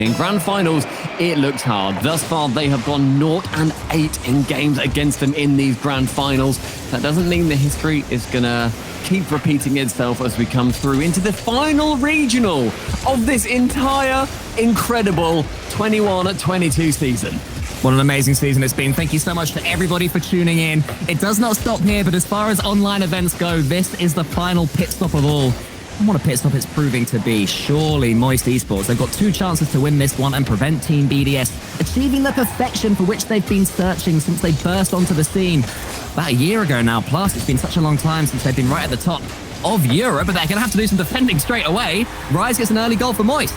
In Grand Finals, it looks hard. Thus far, they have gone 0-8 in games against them in these Grand Finals. That doesn't mean the history is going to keep repeating itself as we come through into the final regional of this entire incredible 21-22 season. What an amazing season it's been. Thank you so much to everybody for tuning in. It does not stop here, but as far as online events go, this is the final pit stop of all. And what a pit stop it's proving to be. Surely Moist Esports, they've got 2 chances to win this one and prevent Team BDS achieving the perfection for which they've been searching since they burst onto the scene. About a year ago now, plus it's been such a long time since they've been right at the top of Europe, but they're going to have to do some defending straight away. Rise gets an early goal for Moist.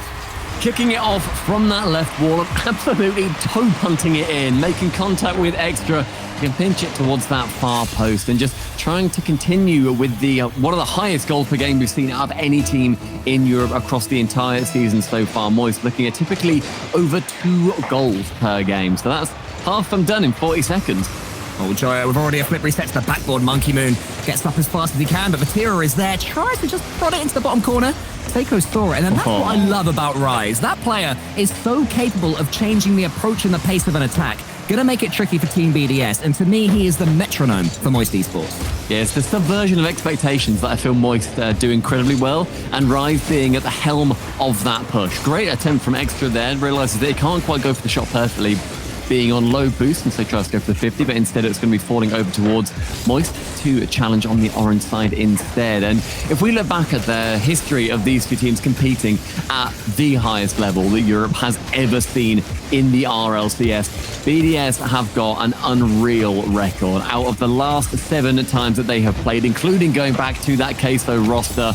Kicking it off from that left wall, absolutely toe-punting it in, making contact with Extra. You can pinch it towards that far post and just trying to continue with the one of the highest goals per game we've seen out of any team in Europe across the entire season so far. Moist looking at typically over 2 goals per game. So that's half them done in 40 seconds. Oh, Joyo, we've already a flip reset to the backboard. Monkey Moon gets up as fast as he can, but Vatira is there, tries to just prod it into the bottom corner. Seiko saw it, and then that's what I love about Rise. That player is so capable of changing the approach and the pace of an attack. Gonna make it tricky for Team BDS, and to me, he is the metronome for Moist Esports. Yeah, it's the subversion of expectations that I feel Moist do incredibly well, and Rise being at the helm of that push. Great attempt from Extra there, realises that he can't quite go for the shot perfectly, being on low boost, and so tries to go for the 50, but instead it's going to be falling over towards Moist to challenge on the orange side instead. And if we look back at the history of these 2 teams competing at the highest level that Europe has ever seen in the RLCS, BDS have got an unreal record. Out of the last 7 times that they have played, including going back to that Queso roster,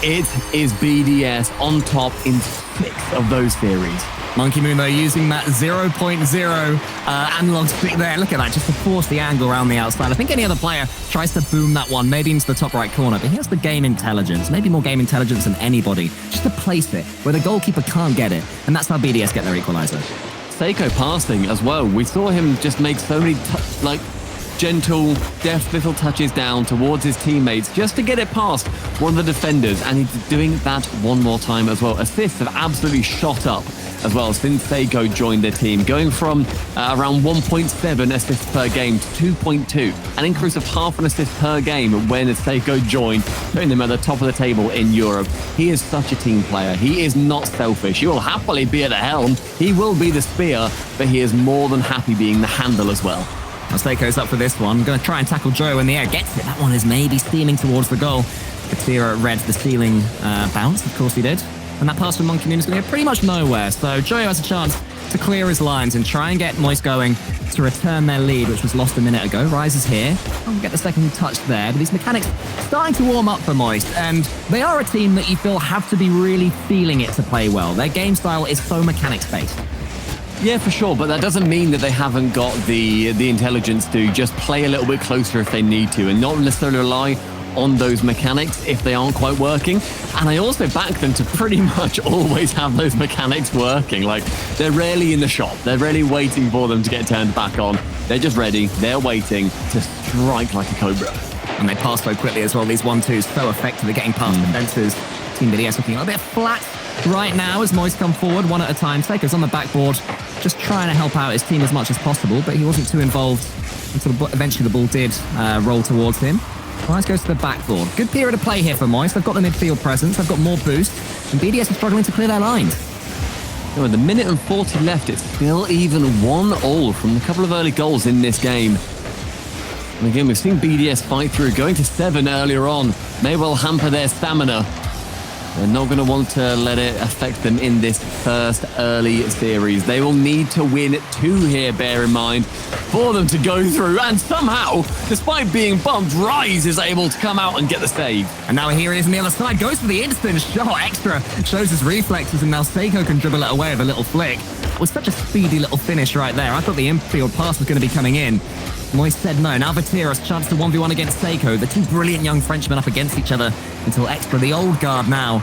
it is BDS on top in 6 of those series. Monkey Moon, though, using that 0.0 analog stick there. Look at that, just to force the angle around the outside. I think any other player tries to boom that one, maybe into the top right corner, but he has the game intelligence, maybe more game intelligence than anybody, just to place it where the goalkeeper can't get it, and that's how BDS get their equalizer. Seiko passing as well. We saw him just make so many, gentle, deft little touches down towards his teammates just to get it past one of the defenders, and he's doing that one more time as well. Assists have absolutely shot up as well since Seiko joined their team, going from around 1.7 assists per game to 2.2, an increase of half an assist per game when Seiko joined, putting them at the top of the table in Europe. He is such a team player. He is not selfish. He will happily be at the helm. He will be the spear, but he is more than happy being the handle as well. Now Seiko's up for this one. Going to try and tackle Joyo in the air. Gets it. That one is maybe steaming towards the goal. Katira read the ceiling bounce. Of course he did. And that pass from Monkey Moon is going to go pretty much nowhere. So Joyo has a chance to clear his lines and try and get Moist going to return their lead, which was lost a minute ago. Rise is here. I'll get the second touch there. But these mechanics starting to warm up for Moist. And they are a team that you feel have to be really feeling it to play well. Their game style is so mechanics-based. Yeah, for sure, but that doesn't mean that they haven't got the intelligence to just play a little bit closer if they need to and not necessarily rely on those mechanics if they aren't quite working. And I also back them to pretty much always have those mechanics working. Like, they're rarely in the shop. They're rarely waiting for them to get turned back on. They're just ready. They're waiting to strike like a cobra. And they pass so quickly as well. These 1-2s so effective. They're getting past defenses. Team BDS looking a little bit flat right now as Moist come forward one at a time. Seiko's on the backboard, just trying to help out his team as much as possible, but he wasn't too involved until eventually the ball did roll towards him. Moist goes to the backboard. Good period of play here for Moist. They've got the midfield presence, they've got more boost, and BDS is struggling to clear their lines. With a minute and 40 left, it's still even 1-1 from a couple of early goals in this game. And again, we've seen BDS fight through, going to 7 earlier on. May well hamper their stamina. They're not going to want to let it affect them in this first early series. They will need to win 2 here, bear in mind, for them to go through. And somehow, despite being bumped, Rise is able to come out and get the save. And now here he is on the other side. Goes for the instant shot. Extra shows his reflexes, and now Seiko can dribble it away with a little flick. It was such a speedy little finish right there. I thought the infield pass was going to be coming in. Moist said no. Now Vatira's chance to 1v1 against Seiko. The 2 brilliant young Frenchmen up against each other until Extra, the old guard now,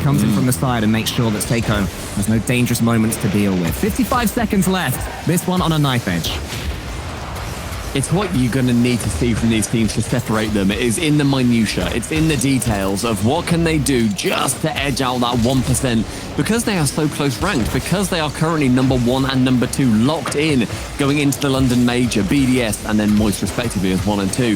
comes in from the side and makes sure that Seiko has no dangerous moments to deal with. 55 seconds left. This one on a knife edge. It's what you're going to need to see from these teams to separate them. It is in the minutiae. It's in the details of what can they do just to edge out that 1%. Because they are so close ranked, because they are currently number 1 and number 2 locked in going into the London Major, BDS and then Moist respectively as 1 and 2.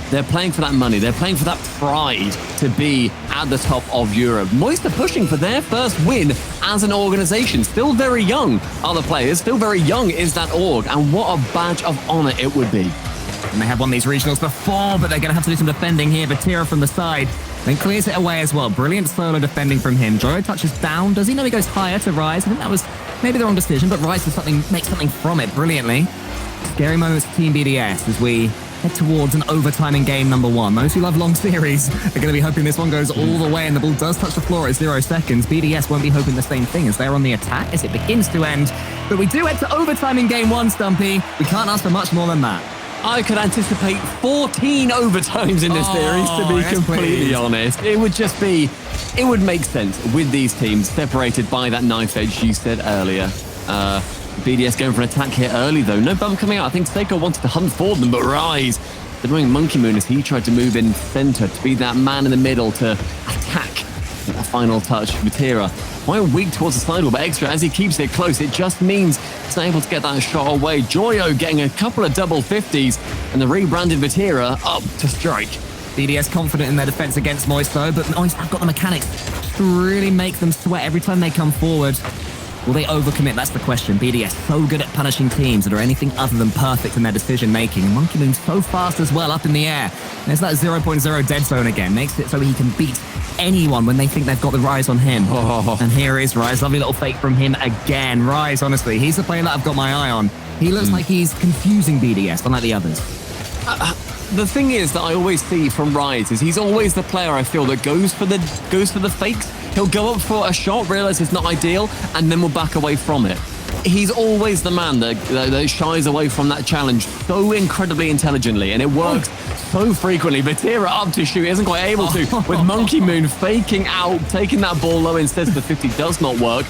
They're playing for that money. They're playing for that pride to be at the top of Europe. Moist are pushing for their first win as an organization. Still very young are the players. Still very young is that org. And what a badge of honor it would be. And they have won these regionals before, but they're going to have to do some defending here. Vatira from the side. Then clears it away as well. Brilliant solo defending from him. Joyo touches down. Does he know he goes higher to Rise? I think that was maybe the wrong decision, but Rise makes something from it brilliantly. Scary moments for Team BDS as we head towards an overtime in game number 1. Those who love long series are going to be hoping this one goes all the way and the ball does touch the floor at 0 seconds. BDS won't be hoping the same thing as they're on the attack as it begins to end. But we do head to overtime in game 1, Stumpy. We can't ask for much more than that. I could anticipate 14 overtimes in this series, to be completely honest. It would make sense with these teams separated by that knife edge you said earlier. BDS going for an attack here early, though. No bump coming out. I think Seiko wanted to hunt for them, but Rise throwing Monkey Moon as he tried to move in center to be that man in the middle to attack that final touch. Vatira quite weak towards the sidewall, but Extra, as he keeps it close, it just means he's not able to get that shot away. Joyo getting a couple of double 50s, and the rebranded Vatira up to strike. BDS confident in their defense against Moist, though, but Moist have got the mechanics to really make them sweat every time they come forward. Will they overcommit? That's the question. BDS so good at punishing teams that are anything other than perfect in their decision-making. And Monkey Moon's so fast as well, up in the air. There's that 0.0 dead zone again. Makes it so he can beat anyone when they think they've got the Rise on him. Oh. And here is Rise. Lovely little fake from him again. Rise, honestly, he's the player that I've got my eye on. He looks like he's confusing BDS, unlike the others. The thing is that I always see from Rise is he's always the player I feel that goes for the fakes. He'll go up for a shot, realize it's not ideal, and then will back away from it. He's always the man that shies away from that challenge so incredibly intelligently, and it works so frequently. Vatira up to shoot, isn't quite able to, with Monkey Moon faking out, taking that ball low instead, the 50 does not work.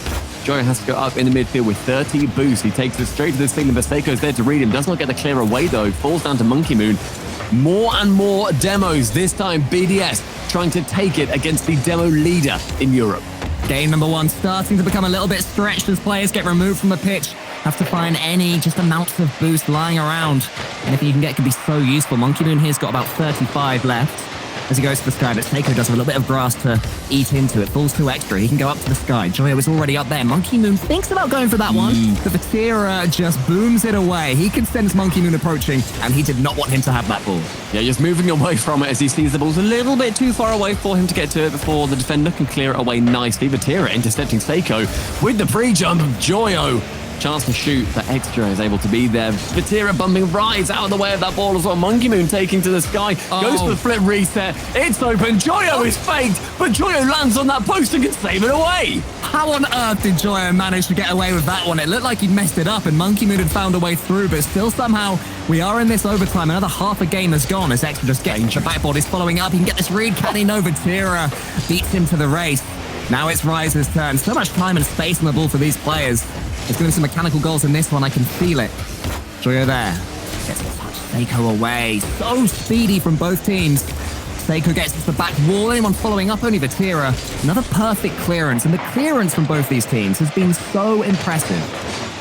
Joyo has to go up in the midfield with 30 boosts. He takes it straight to this thing, and Vaseiko's there to read him. Does not get the clear away, though. Falls down to Monkey Moon. More and more demos, this time BDS trying to take it against the demo leader in Europe. Game number 1 starting to become a little bit stretched as players get removed from the pitch. Have to find any just amounts of boost lying around. Anything you can get can be so useful. Monkey Moon here's got about 35 left. As he goes to the sky, but Seiko does have a little bit of grass to eat into. It falls to Extra. He can go up to the sky. Joyo is already up there. Monkey Moon thinks about going for that one. The Vatira just booms it away. He can sense Monkey Moon approaching, and he did not want him to have that ball. Yeah, just moving away from it as he sees the ball's a little bit too far away for him to get to it before the defender can clear it away nicely. Vatira intercepting Seiko with the pre-jump of Joyo. Chance to shoot, but Extra is able to be there. Vatira bumping Rise out of the way of that ball as well. Monkey Moon taking to the sky, goes for the flip reset. It's open. Joyo is faked, but Joyo lands on that post and can save it away. How on earth did Joyo manage to get away with that one? It looked like he messed it up and Monkey Moon had found a way through, but still somehow we are in this overtime. Another half a game has gone as Extra just gets the backboard. He's following up. He can get this read. Can he? No, Vatira beats him to the race. Now it's Rise's turn. So much time and space on the ball for these players. There's going to be some mechanical goals in this one. I can feel it. Joyo there. Gets to touch Seiko away. So speedy from both teams. Seiko gets to the back wall. Anyone following up? Only Vatira. Another perfect clearance. And the clearance from both these teams has been so impressive.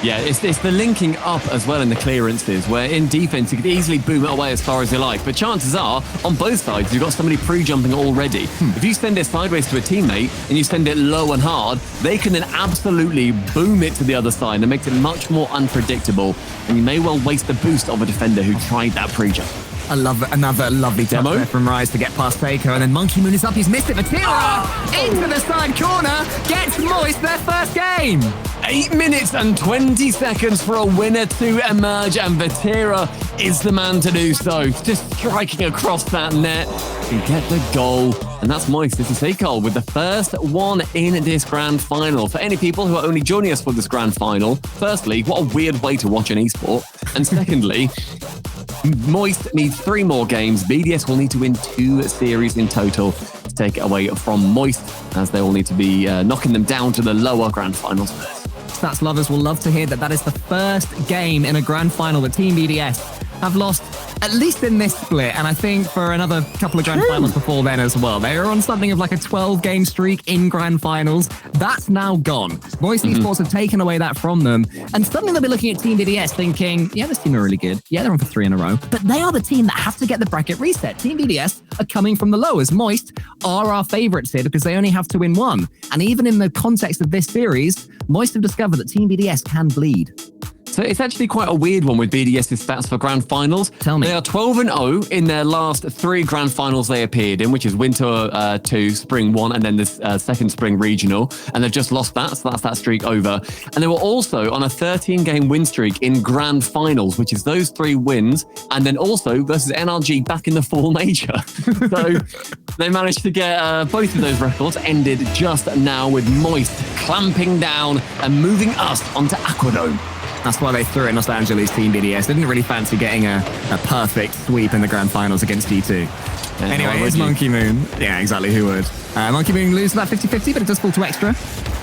Yeah, it's the linking up as well in the clearances, where in defense you could easily boom it away as far as you like. But chances are, on both sides, you've got somebody pre-jumping already. If you send it sideways to a teammate and you send it low and hard, they can then absolutely boom it to the other side and makes it much more unpredictable. And you may well waste the boost of a defender who tried that pre-jump. I love it. Another lovely demo there from Rise to get past Seiko, and then Monkey Moon is up. He's missed it. Vatira into the side corner gets Moist their first game. 8 minutes and 20 seconds for a winner to emerge, and Vatira is the man to do so. Just striking across that net to get the goal. And that's Moist. This is Seiko with the first one in this grand final. For any people who are only joining us for this grand final, firstly, what a weird way to watch an esport. And secondly, Moist needs 3 more games. BDS will need to win 2 series in total to take it away from Moist, as they will need to be knocking them down to the lower grand finals first. Stats lovers will love to hear that is the first game in a grand final that Team BDS have lost at least in this split, and I think for another couple of grand finals before then as well. They were on something of like a 12-game streak in grand finals. That's now gone. Moist Esports have taken away that from them, and suddenly they'll be looking at Team BDS thinking, yeah, this team are really good. Yeah, they're on for 3 in a row, but they are the team that have to get the bracket reset. Team BDS are coming from the low, as Moist are our favourites here because they only have to win 1. And even in the context of this series, Moist have discovered that Team BDS can bleed. So it's actually quite a weird one with BDS's stats for grand finals. Tell me. They are 12-0 in their last 3 grand finals they appeared in, which is Winter 2, Spring 1, and then the second Spring Regional. And they've just lost that, so that's that streak over. And they were also on a 13-game win streak in grand finals, which is those 3 wins, and then also versus NRG back in the Fall Major. So they managed to get both of those records ended just now with Moist clamping down and moving us onto Aquadome. That's why they threw in Los Angeles Team BDS. They didn't really fancy getting a perfect sweep in the grand finals against G2. Yeah, anyway, it's Monkey Moon. Yeah, exactly, who would? Monkey Moon loses about 50-50, but it does fall to extra.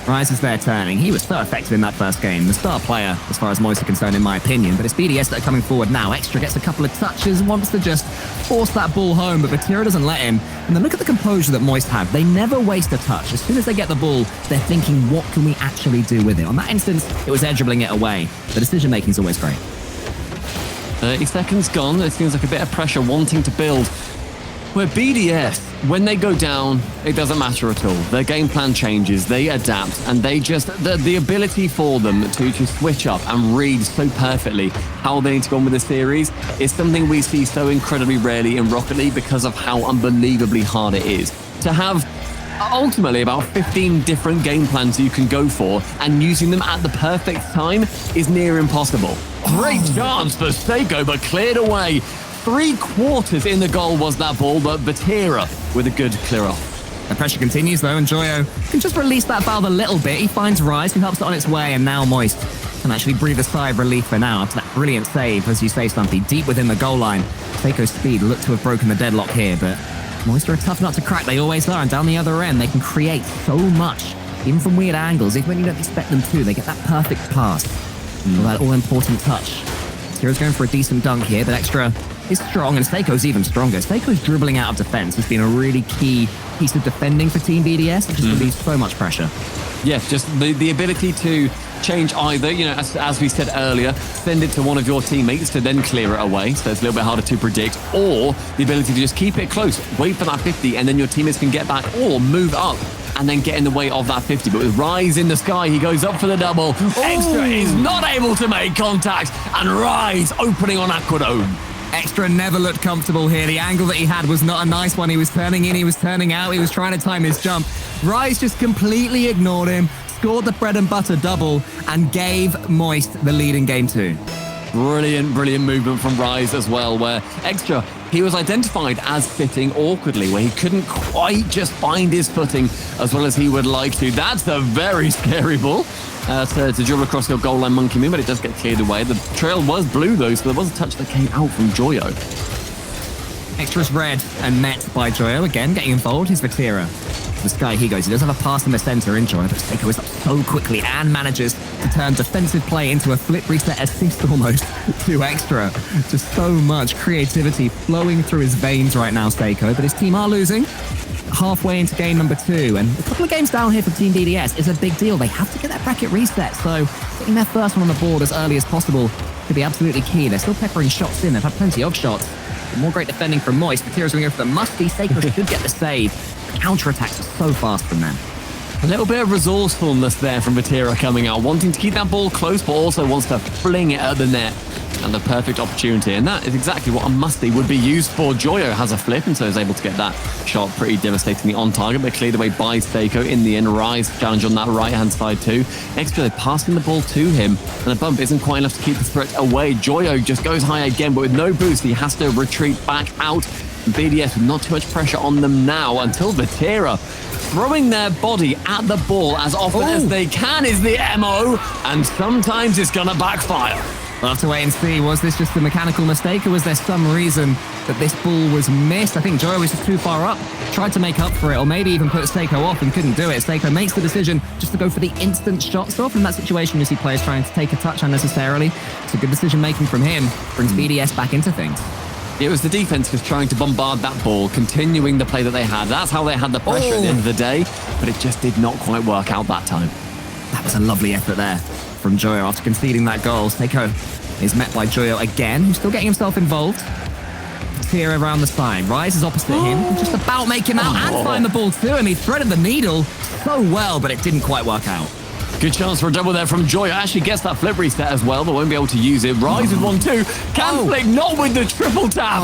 Rise is there turning. He was so effective in that first game. The star player, as far as Moist are concerned, in my opinion. But it's BDS that are coming forward now. Extra gets a couple of touches, wants to just force that ball home, but Vatira doesn't let him. And then look at the composure that Moist have. They never waste a touch. As soon as they get the ball, they're thinking, what can we actually do with it? On that instance, it was air dribbling it away. The decision-making is always great. 30 seconds gone. It seems like a bit of pressure wanting to build. Where BDS, when they go down, it doesn't matter at all. Their game plan changes, they adapt, and they just, the ability for them to switch up and read so perfectly how they need to go on with the series is something we see so incredibly rarely in Rocket League because of how unbelievably hard it is. To have ultimately about 15 different game plans you can go for, and using them at the perfect time is near impossible. Great chance for Seiko, but cleared away. 3/4 in the goal was that ball, but Vatira with a good clear off. The pressure continues though, and Joyo can just release that valve a little bit. He finds Rise, who helps it on its way, and now Moist can actually breathe a sigh of relief for now after that brilliant save, as you say, Stumpy, deep within the goal line. Seiko's speed looked to have broken the deadlock here, but Moist are a tough nut to crack. They always are, and down the other end, they can create so much, even from weird angles, even when you don't expect them to. They get that perfect pass, or that all-important touch. Hero's going for a decent dunk here, but Extra is strong, and Seiko's even stronger. Seiko's dribbling out of defense has been a really key piece of defending for Team BDS. It just relieves so much pressure. Yeah, just the ability to change either, you know, as we said earlier, send it to one of your teammates to then clear it away, so it's a little bit harder to predict, or the ability to just keep it close, wait for that 50, and then your teammates can get back, or move up and then get in the way of that 50. But with Rise in the sky, he goes up for the double. Extra is not able to make contact, and Rise opening on Aquadome. Extra never looked comfortable here. The angle that he had was not a nice one. He was turning in, he was turning out, he was trying to time his jump. Rise just completely ignored him, scored the bread and butter double, and gave Moist the lead in game 2. Brilliant movement from Rise as well, where Extra, he was identified as sitting awkwardly, where he couldn't quite just find his footing as well as he would like to. That's a very scary ball to dribble across your goal line, Monkey Moon, but it does get cleared away. The trail was blue though, so there was a touch that came out from Joyo. Extra's red and met by Joyo. Again, getting involved, he's Vatira. The sky he goes. He does have a pass in the center in Joyo, but Seiko is up so quickly and manages to turn defensive play into a flip reset assist almost to Extra. Just so much creativity flowing through his veins right now, Seiko, but his team are losing. Halfway into game number 2, and a couple of games down here for Team BDS is a big deal. They have to get that bracket reset, so getting their first one on the board as early as possible could be absolutely key. They're still peppering shots in. They've had plenty of shots. But more great defending from Moist. Vatira's going to go for the must-be. Seiko should get the save. The counterattacks are so fast from them. A little bit of resourcefulness there from Vatira coming out, wanting to keep that ball close, but also wants to fling it at the net. And the perfect opportunity, and that is exactly what a musty would be used for. Joyo has a flip, and so is able to get that shot pretty devastatingly on target, but cleared away by Seiko in the end. Rise challenge on that right-hand side too. Extra, they're passing the ball to him, and the bump isn't quite enough to keep the threat away. Joyo just goes high again, but with no boost, he has to retreat back out. And BDS with not too much pressure on them now until Vatira throwing their body at the ball as often as they can is the MO, and sometimes it's gonna backfire. We'll have to wait and see. Was this just a mechanical mistake, or was there some reason that this ball was missed? I think Joyo was just too far up, tried to make up for it, or maybe even put Seiko off and couldn't do it. Seiko makes the decision just to go for the instant shot. So often in that situation, you see players trying to take a touch unnecessarily. It's a good decision making from him. Brings BDS back into things. It was the defense just trying to bombard that ball, continuing the play that they had. That's how they had the pressure at the end of the day, but it just did not quite work out that time. That was a lovely effort there from Joyo after conceding that goal. Seiko is met by Joyo again, who's still getting himself involved. Here around the side. Rise is opposite him, just about make him out and find the ball to him. He threaded the needle so well, but it didn't quite work out. Good chance for a double there from Joyo. Actually gets that flip reset as well, but won't be able to use it. Rise with 1-2. Can flick, not with the triple tap.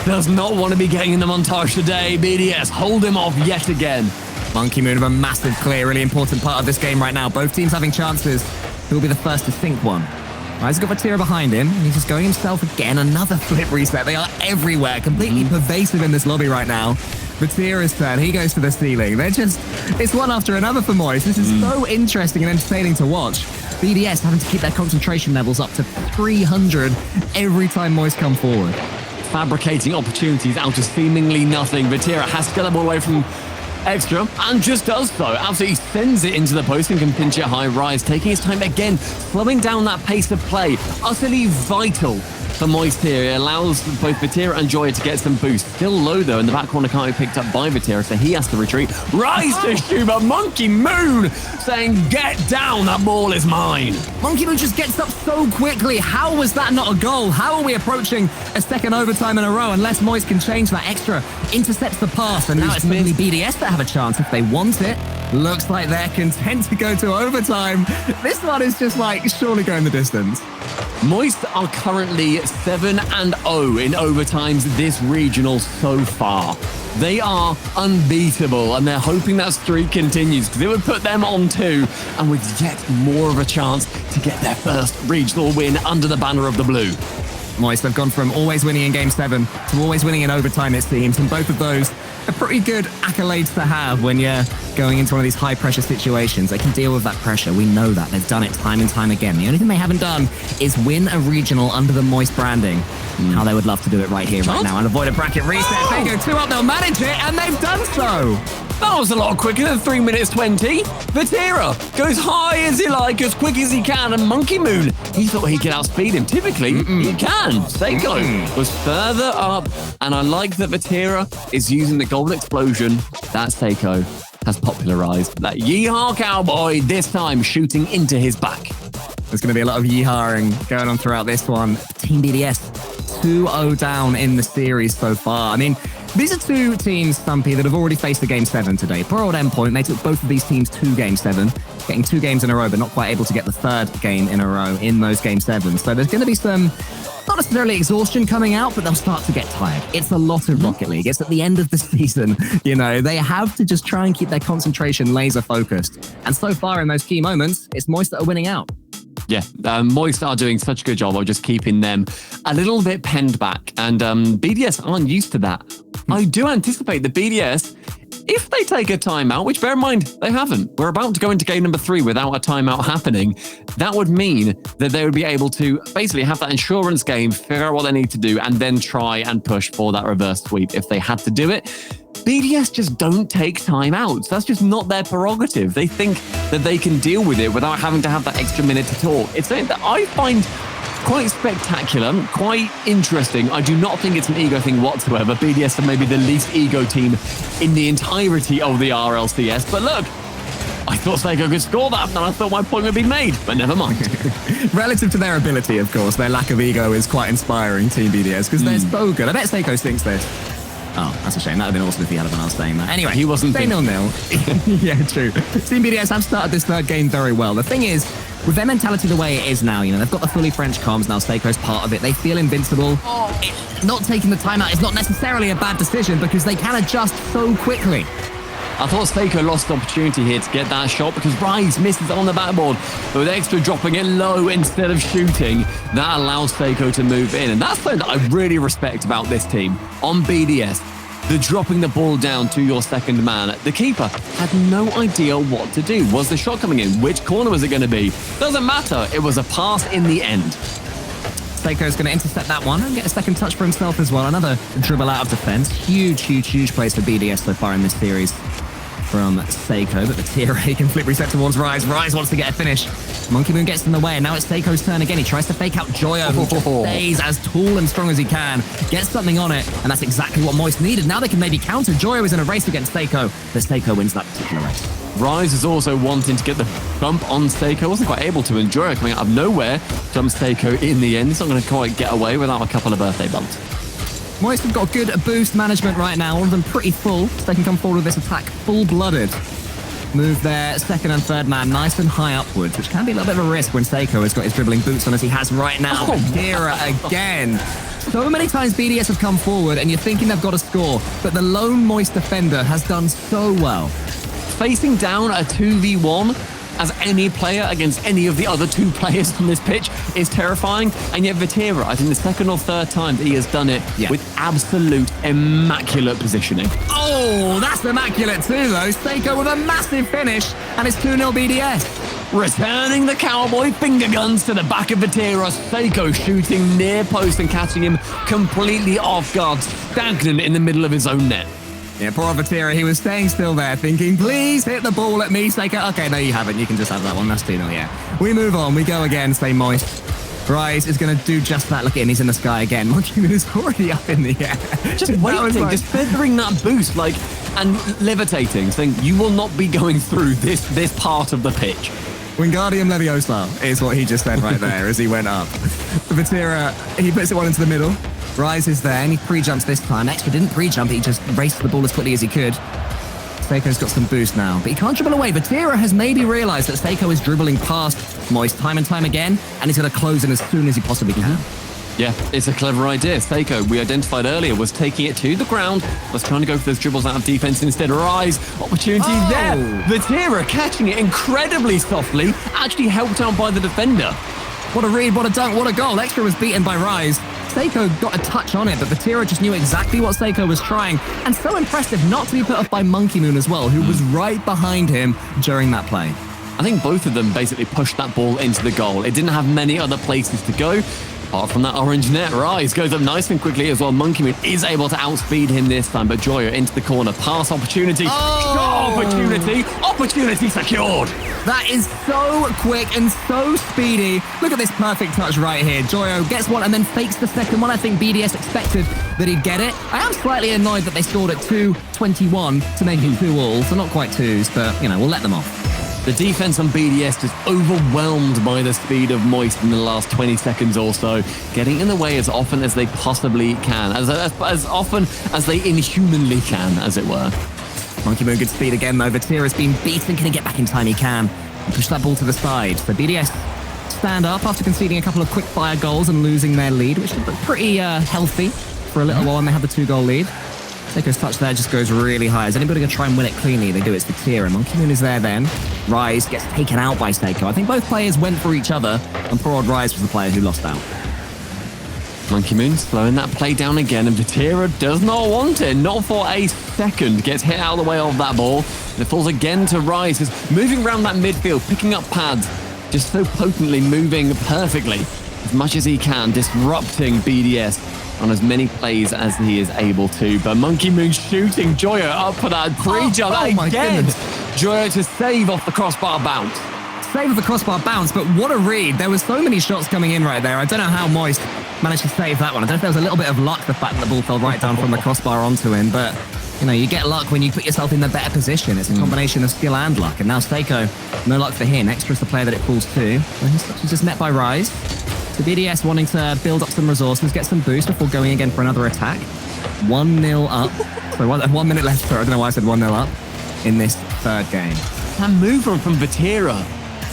Does not want to be getting in the montage today. BDS hold him off yet again. Monkey Moon with a massive clear, really important part of this game right now. Both teams having chances. Who will be the first to sink one? Rise has got Vatira behind him, and he's just going himself again. Another flip reset. They are everywhere, completely pervasive in this lobby right now. Vatira's turn. He goes to the ceiling. It's one after another for Moist. This is so interesting and entertaining to watch. BDS having to keep their concentration levels up to 300 every time Moist come forward. Fabricating opportunities out of seemingly nothing. Vatira has to get the ball away from Extra, and just does so. Absolutely sends it into the post and can pinch it high. Rise taking his time again, slowing down that pace of play. Utterly vital for Moist here. It allows both Vatira and Joya to get some boost. Still low though, in the back corner can't be picked up by Vatira, so he has to retreat. Rise to shoot, but Monkey Moon saying, get down, that ball is mine. Monkey Moon just gets up so quickly. How was that not a goal? How are we approaching a second overtime in a row unless Moist can change that? Extra intercepts the pass, and now it's mainly BDS that have a chance if they want it. Looks like they're content to go to overtime. This one is just like surely going the distance. Moist are currently 7-0 in overtimes this regional so far. They are unbeatable, and they're hoping that streak continues because it would put them on 2 and with yet more of a chance to get their first regional win under the banner of the blue. Moist have gone from always winning in Game 7 to always winning in overtime, it seems, and both of those are pretty good accolades to have when you're going into one of these high-pressure situations. They can deal with that pressure. We know that. They've done it time and time again. The only thing they haven't done is win a regional under the Moist branding. How they would love to do it right here, right now, and avoid a bracket reset. They go 2 up, they'll manage it, and they've done so. That was a lot quicker than 3 minutes 20. Vatira goes high as he like, as quick as he can, and Monkey Moon, he thought he could outspeed him. Typically, he can. Seiko was further up, and I like that Vatira is using the golden explosion that Seiko has popularized. That yeehaw cowboy, this time shooting into his back. There's going to be a lot of yeehawing going on throughout this one. Team BDS 2-0 down in the series so far. I mean, these are 2 teams, Stumpy, that have already faced the Game 7 today. Poor old Endpoint, they took both of these teams to Game 7, getting 2 games in a row, but not quite able to get the 3rd game in a row in those Game 7s. So there's going to be some, not necessarily exhaustion coming out, but they'll start to get tired. It's a lot of Rocket League. It's at the end of the season. You know, they have to just try and keep their concentration laser focused. And so far in those key moments, it's Moist that are winning out. Yeah, Moist are doing such a good job of just keeping them a little bit penned back, and BDS aren't used to that. I do anticipate the BDS, if they take a timeout, which bear in mind, they haven't. We're about to go into game number 3 without a timeout happening. That would mean that they would be able to basically have that insurance game, figure out what they need to do, and then try and push for that reverse sweep if they had to do it. BDS just don't take timeouts. That's just not their prerogative. They think that they can deal with it without having to have that extra minute to talk. It's something that I find quite spectacular, quite interesting. I do not think it's an ego thing whatsoever. BDS are maybe the least ego team in the entirety of the RLCS. But look, I thought Seiko could score that, and I thought my point would be made, but never mind. Relative to their ability, of course, their lack of ego is quite inspiring, Team BDS, because they're so good. I bet Seiko thinks this. Oh, that's a shame. That would have been awesome if he had when I was saying that. Anyway, he wasn't 0-0. Yeah, true. Team BDS have started this 3rd game very well. The thing is, with their mentality the way it is now, you know, they've got the fully French comms now. Seiko's part of it. They feel invincible. Not taking the timeout is not necessarily a bad decision because they can adjust so quickly. I thought Seiko lost the opportunity here to get that shot because Rise misses on the backboard. But with Extra dropping it low instead of shooting, that allows Seiko to move in. And that's something that I really respect about this team. On BDS, the dropping the ball down to your second man. The keeper had no idea what to do. Was the shot coming in? Which corner was it going to be? Doesn't matter. It was a pass in the end. Seiko's going to intercept that one and get a second touch for himself as well. Another dribble out of defense. Huge, huge, huge plays for BDS so far in this series. from Seiko, but the tier A can flip reset towards Rise. Rise wants to get a finish. Monkey Moon gets in the way, and now it's Seiko's turn again. He tries to fake out Joyo, who just stays as tall and strong as he can, gets something on it, and that's exactly what Moist needed. Now they can maybe counter. Joyo is in a race against Seiko, but Seiko wins that particular race. Rise is also wanting to get the bump on Seiko. Wasn't quite able to. And Joyo coming out of nowhere jumps Seiko in the end. He's not going to quite get away without a couple of birthday bumps. Moist have got good boost management right now. All of them pretty full, so they can come forward with this attack full-blooded. Move their second and third man nice and high upwards, which can be a little bit of a risk when Seiko has got his dribbling boots on as he has right now. Tira again. So many times BDS have come forward and you're thinking they've got a score, but the lone Moist defender has done so well. Facing down a 2v1 as any player against any of the other two players on this pitch is terrifying. And yet Vatira, I think the second or third time that he has done it with absolute immaculate positioning. Oh, that's immaculate too, though. Seiko with a massive finish, and it's 2-0 BDS. Returning the cowboy finger guns to the back of Vatira. Seiko shooting near post and catching him completely off guard, stagnant in the middle of his own net. Yeah, poor Vatira, he was staying still there thinking, please hit the ball at me, Seiko. Okay, no, you haven't. You can just have that one. That's 2-0, yeah. We move on. We go again, stay Moist. Rise is going to do just that. Look at him, he's in the sky again. Monkey Moon is already up in the air. Just waiting, just feathering that boost, and levitating, saying, you will not be going through this part of the pitch. Wingardium Leviosa is what he just said right there as he went up. Vatira, he puts it one into the middle. Rise is there, and he pre-jumps this time. Extra didn't pre-jump, he just raced the ball as quickly as he could. Seiko's got some boost now, but he can't dribble away. Vatira has maybe realized that Seiko is dribbling past Moist time and time again, and he's going to close in as soon as he possibly can. Yeah, it's a clever idea. Seiko, we identified earlier, was taking it to the ground, was trying to go for those dribbles out of defense instead. Rise, opportunity there. Vatira catching it incredibly softly, actually helped out by the defender. What a read, what a dunk, what a goal. Extra was beaten by Rise. Seiko got a touch on it, but Vatira just knew exactly what Seiko was trying. And so impressive not to be put off by Monkey Moon as well, who was right behind him during that play. I think both of them basically pushed that ball into the goal. It didn't have many other places to go. Apart from that orange net, Rise goes up nice and quickly as well. Monkey Moon is able to outspeed him this time, but Joyo into the corner. Pass opportunity. Shot opportunity. Opportunity secured. That is so quick and so speedy. Look at this perfect touch right here. Joyo gets one and then fakes the second one. I think BDS expected that he'd get it. I am slightly annoyed that they scored at 2-21 to make it 2-all. So not quite twos, but, we'll let them off. The defense on BDS is overwhelmed by the speed of Moist in the last 20 seconds or so, getting in the way as often as they possibly can, as often as they inhumanly can, as it were. Monkey Moon, good speed again, though. Vatira's been beaten. Can he get back in time? He can. And push that ball to the side. So BDS stand up after conceding a couple of quick-fire goals and losing their lead, which is pretty healthy for a little while when they had the 2-goal lead. Seiko's touch there just goes really high. Is anybody going to try and win it cleanly? They do. It's Vatira. Monkey Moon is there then. Rise gets taken out by Seiko. I think both players went for each other, and poor old Rise was the player who lost out. Monkey Moon slowing that play down again, and Vatira does not want it. Not for a second. Gets hit out of the way of that ball. And it falls again to Rise, who's moving around that midfield, picking up pads, just so potently moving perfectly as much as he can, disrupting BDS on as many plays as he is able to. But Monkey Moon shooting Joyo up for that pre-jump again. Joyo to save off the crossbar bounce. Save off the crossbar bounce, but what a read. There were so many shots coming in right there. I don't know how Moist managed to save that one. I don't know if there was a little bit of luck, the fact that the ball fell right down from the crossbar onto him, but you get luck when you put yourself in the better position. It's a combination of skill and luck, and now Seiko, no luck for him. Extra's the player that it falls to. He's just met by Rise. So BDS wanting to build up some resources, get some boost before going again for another attack. 1-0 up. So 1 minute left. I don't know why I said 1-0 up in this third game. That movement from Vatira,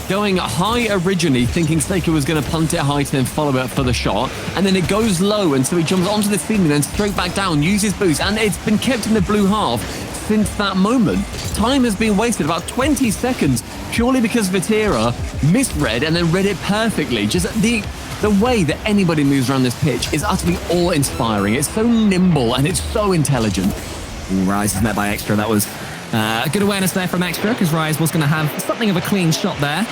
going high originally, thinking Seiko was going to punt it high to then follow it for the shot, and then it goes low, and so he jumps onto the ceiling, then straight back down, uses boost, and it's been kept in the blue half since that moment. Time has been wasted, about 20 seconds, purely because Vatira misread and then read it perfectly. Just the way that anybody moves around this pitch is utterly awe-inspiring. It's so nimble and it's so intelligent. Rise is met by Extra. That was good awareness there from Extra, because Rise was going to have something of a clean shot there.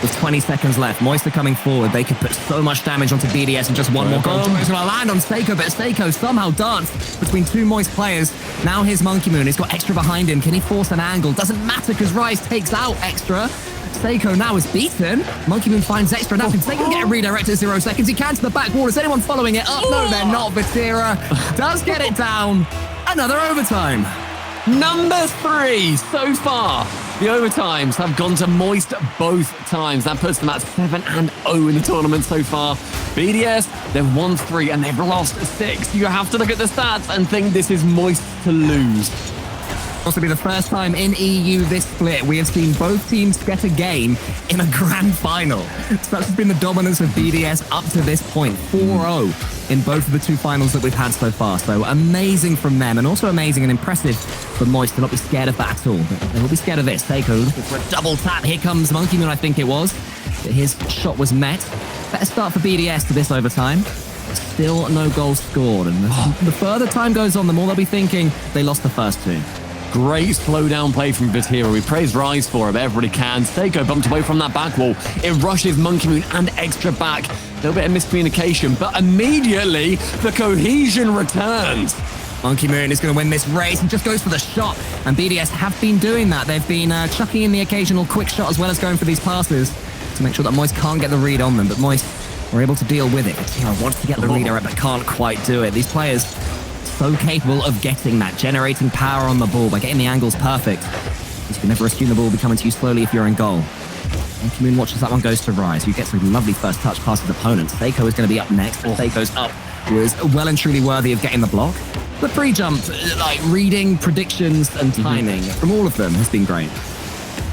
with 20 seconds left. Moist are coming forward. They could put so much damage onto BDS in just one more goal. It's going to land on Seiko, but Seiko somehow danced between two Moist players. Now here's Monkey Moon. He's got Extra behind him. Can he force an angle? Doesn't matter because Rise takes out Extra. Seiko now is beaten. Monkey Moon finds Extra. Now can Seiko get a redirect at 0 seconds? He can to the back wall. Is anyone following it up? No, they're not. Vatira does get it down. Another overtime. Number 3 so far. The overtimes have gone to Moist both times. That puts them at 7-0 in the tournament so far. BDS, they've won 3 and they've lost 6. You have to look at the stats and think this is Moist to lose. Also be the first time in EU this split we have seen both teams get a game in a grand final. Such has been the dominance of BDS up to this point. 4-0 in both of the 2 finals that we've had so far. So amazing from them, and also amazing and impressive for Moist to not be scared of that at all. But they will be scared of this. Seiko looking for a double tap. Here comes Monkey Moon, I think it was. But his shot was met. Better start for BDS to this overtime. Still no goals scored. And the further time goes on, the more they'll be thinking they lost the first 2. Great slow down play from Vatira. We praise Rise for it, everybody can. Seiko bumped away from that back wall. It rushes Monkey Moon and Extra back. A little bit of miscommunication, but immediately the cohesion returns. Monkey Moon is going to win this race and just goes for the shot. And BDS have been doing that. They've been chucking in the occasional quick shot as well as going for these passes to make sure that Moist can't get the read on them. But Moist were able to deal with it. Vatira wants to get the redirect but can't quite do it. These players so capable of getting that, generating power on the ball by getting the angles perfect. You can never assume the ball will be coming to you slowly if you're in goal. Monkey Moon watches that one goes to Rise, who gets a lovely first touch past his opponent. Seiko is going to be up next. Seiko's up was well and truly worthy of getting the block. The pre-jump, like reading, predictions and timing from all of them has been great.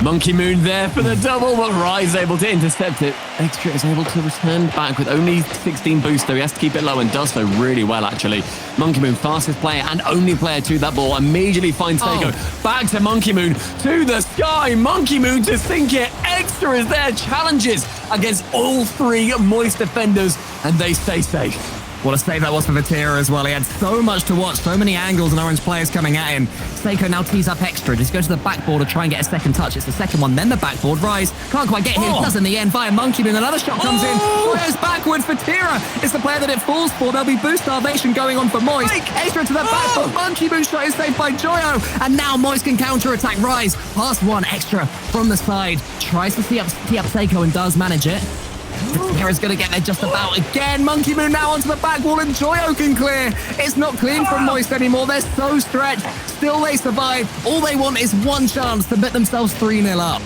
Monkey Moon there for the double, but Rise able to intercept it. Extra is able to return back with only 16 boost, though he has to keep it low and does so really well, actually. Monkey Moon, fastest player and only player to that ball, immediately finds Seiko. Back to Monkey Moon, to the sky. Monkey Moon to sink it. Extra is there, challenges against all 3 Moist defenders, and they stay safe. What a save that was for Vatira as well. He had so much to watch, so many angles and orange players coming at him. Seiko now tees up Extra. Just goes to the backboard to try and get a second touch. It's the second one, then the backboard. Rise can't quite get him. Does in the end via Monkey Moon. Another shot comes in. Fires backwards. Vatira is the player that it falls for. There'll be boost starvation going on for Moist. Extra to the backboard. Monkey Moon shot is saved by Joyo. And now Moist can counter-attack. Rise past one. Extra from the side. Tries to tee up Seiko and does manage it. Vatira's going to get there just about again. Monkey Moon now onto the back wall and Joyo can clear. It's not clean from Moist anymore. They're so stretched. Still they survive. All they want is one chance to bet themselves 3-0 up.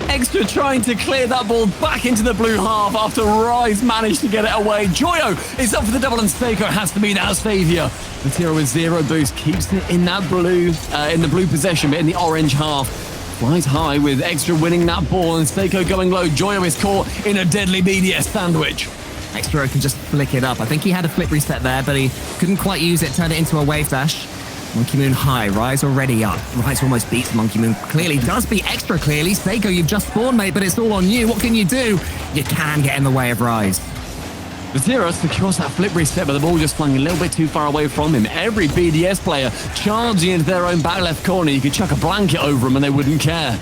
Extra trying to clear that ball back into the blue half after Rise managed to get it away. Joyo is up for the double and Seiko has to be our saviour. Vatira with 0 boost keeps it in that blue, in the blue possession, but in the orange half. Flies high with Extra winning that ball and Seiko going low. Joyo is caught in a deadly BDS sandwich. Extra can just flick it up. I think he had a flip reset there, but he couldn't quite use it. Turned it into a wave dash. Monkey Moon high. Rise already up. Rise almost beats Monkey Moon. Clearly does beat Extra clearly. Seiko, you've just spawned, mate, but it's all on you. What can you do? You can get in the way of Rise. Vatira secures that flip reset, but the ball just flung a little bit too far away from him. Every BDS player charging into their own back left corner. You could chuck a blanket over them and they wouldn't care.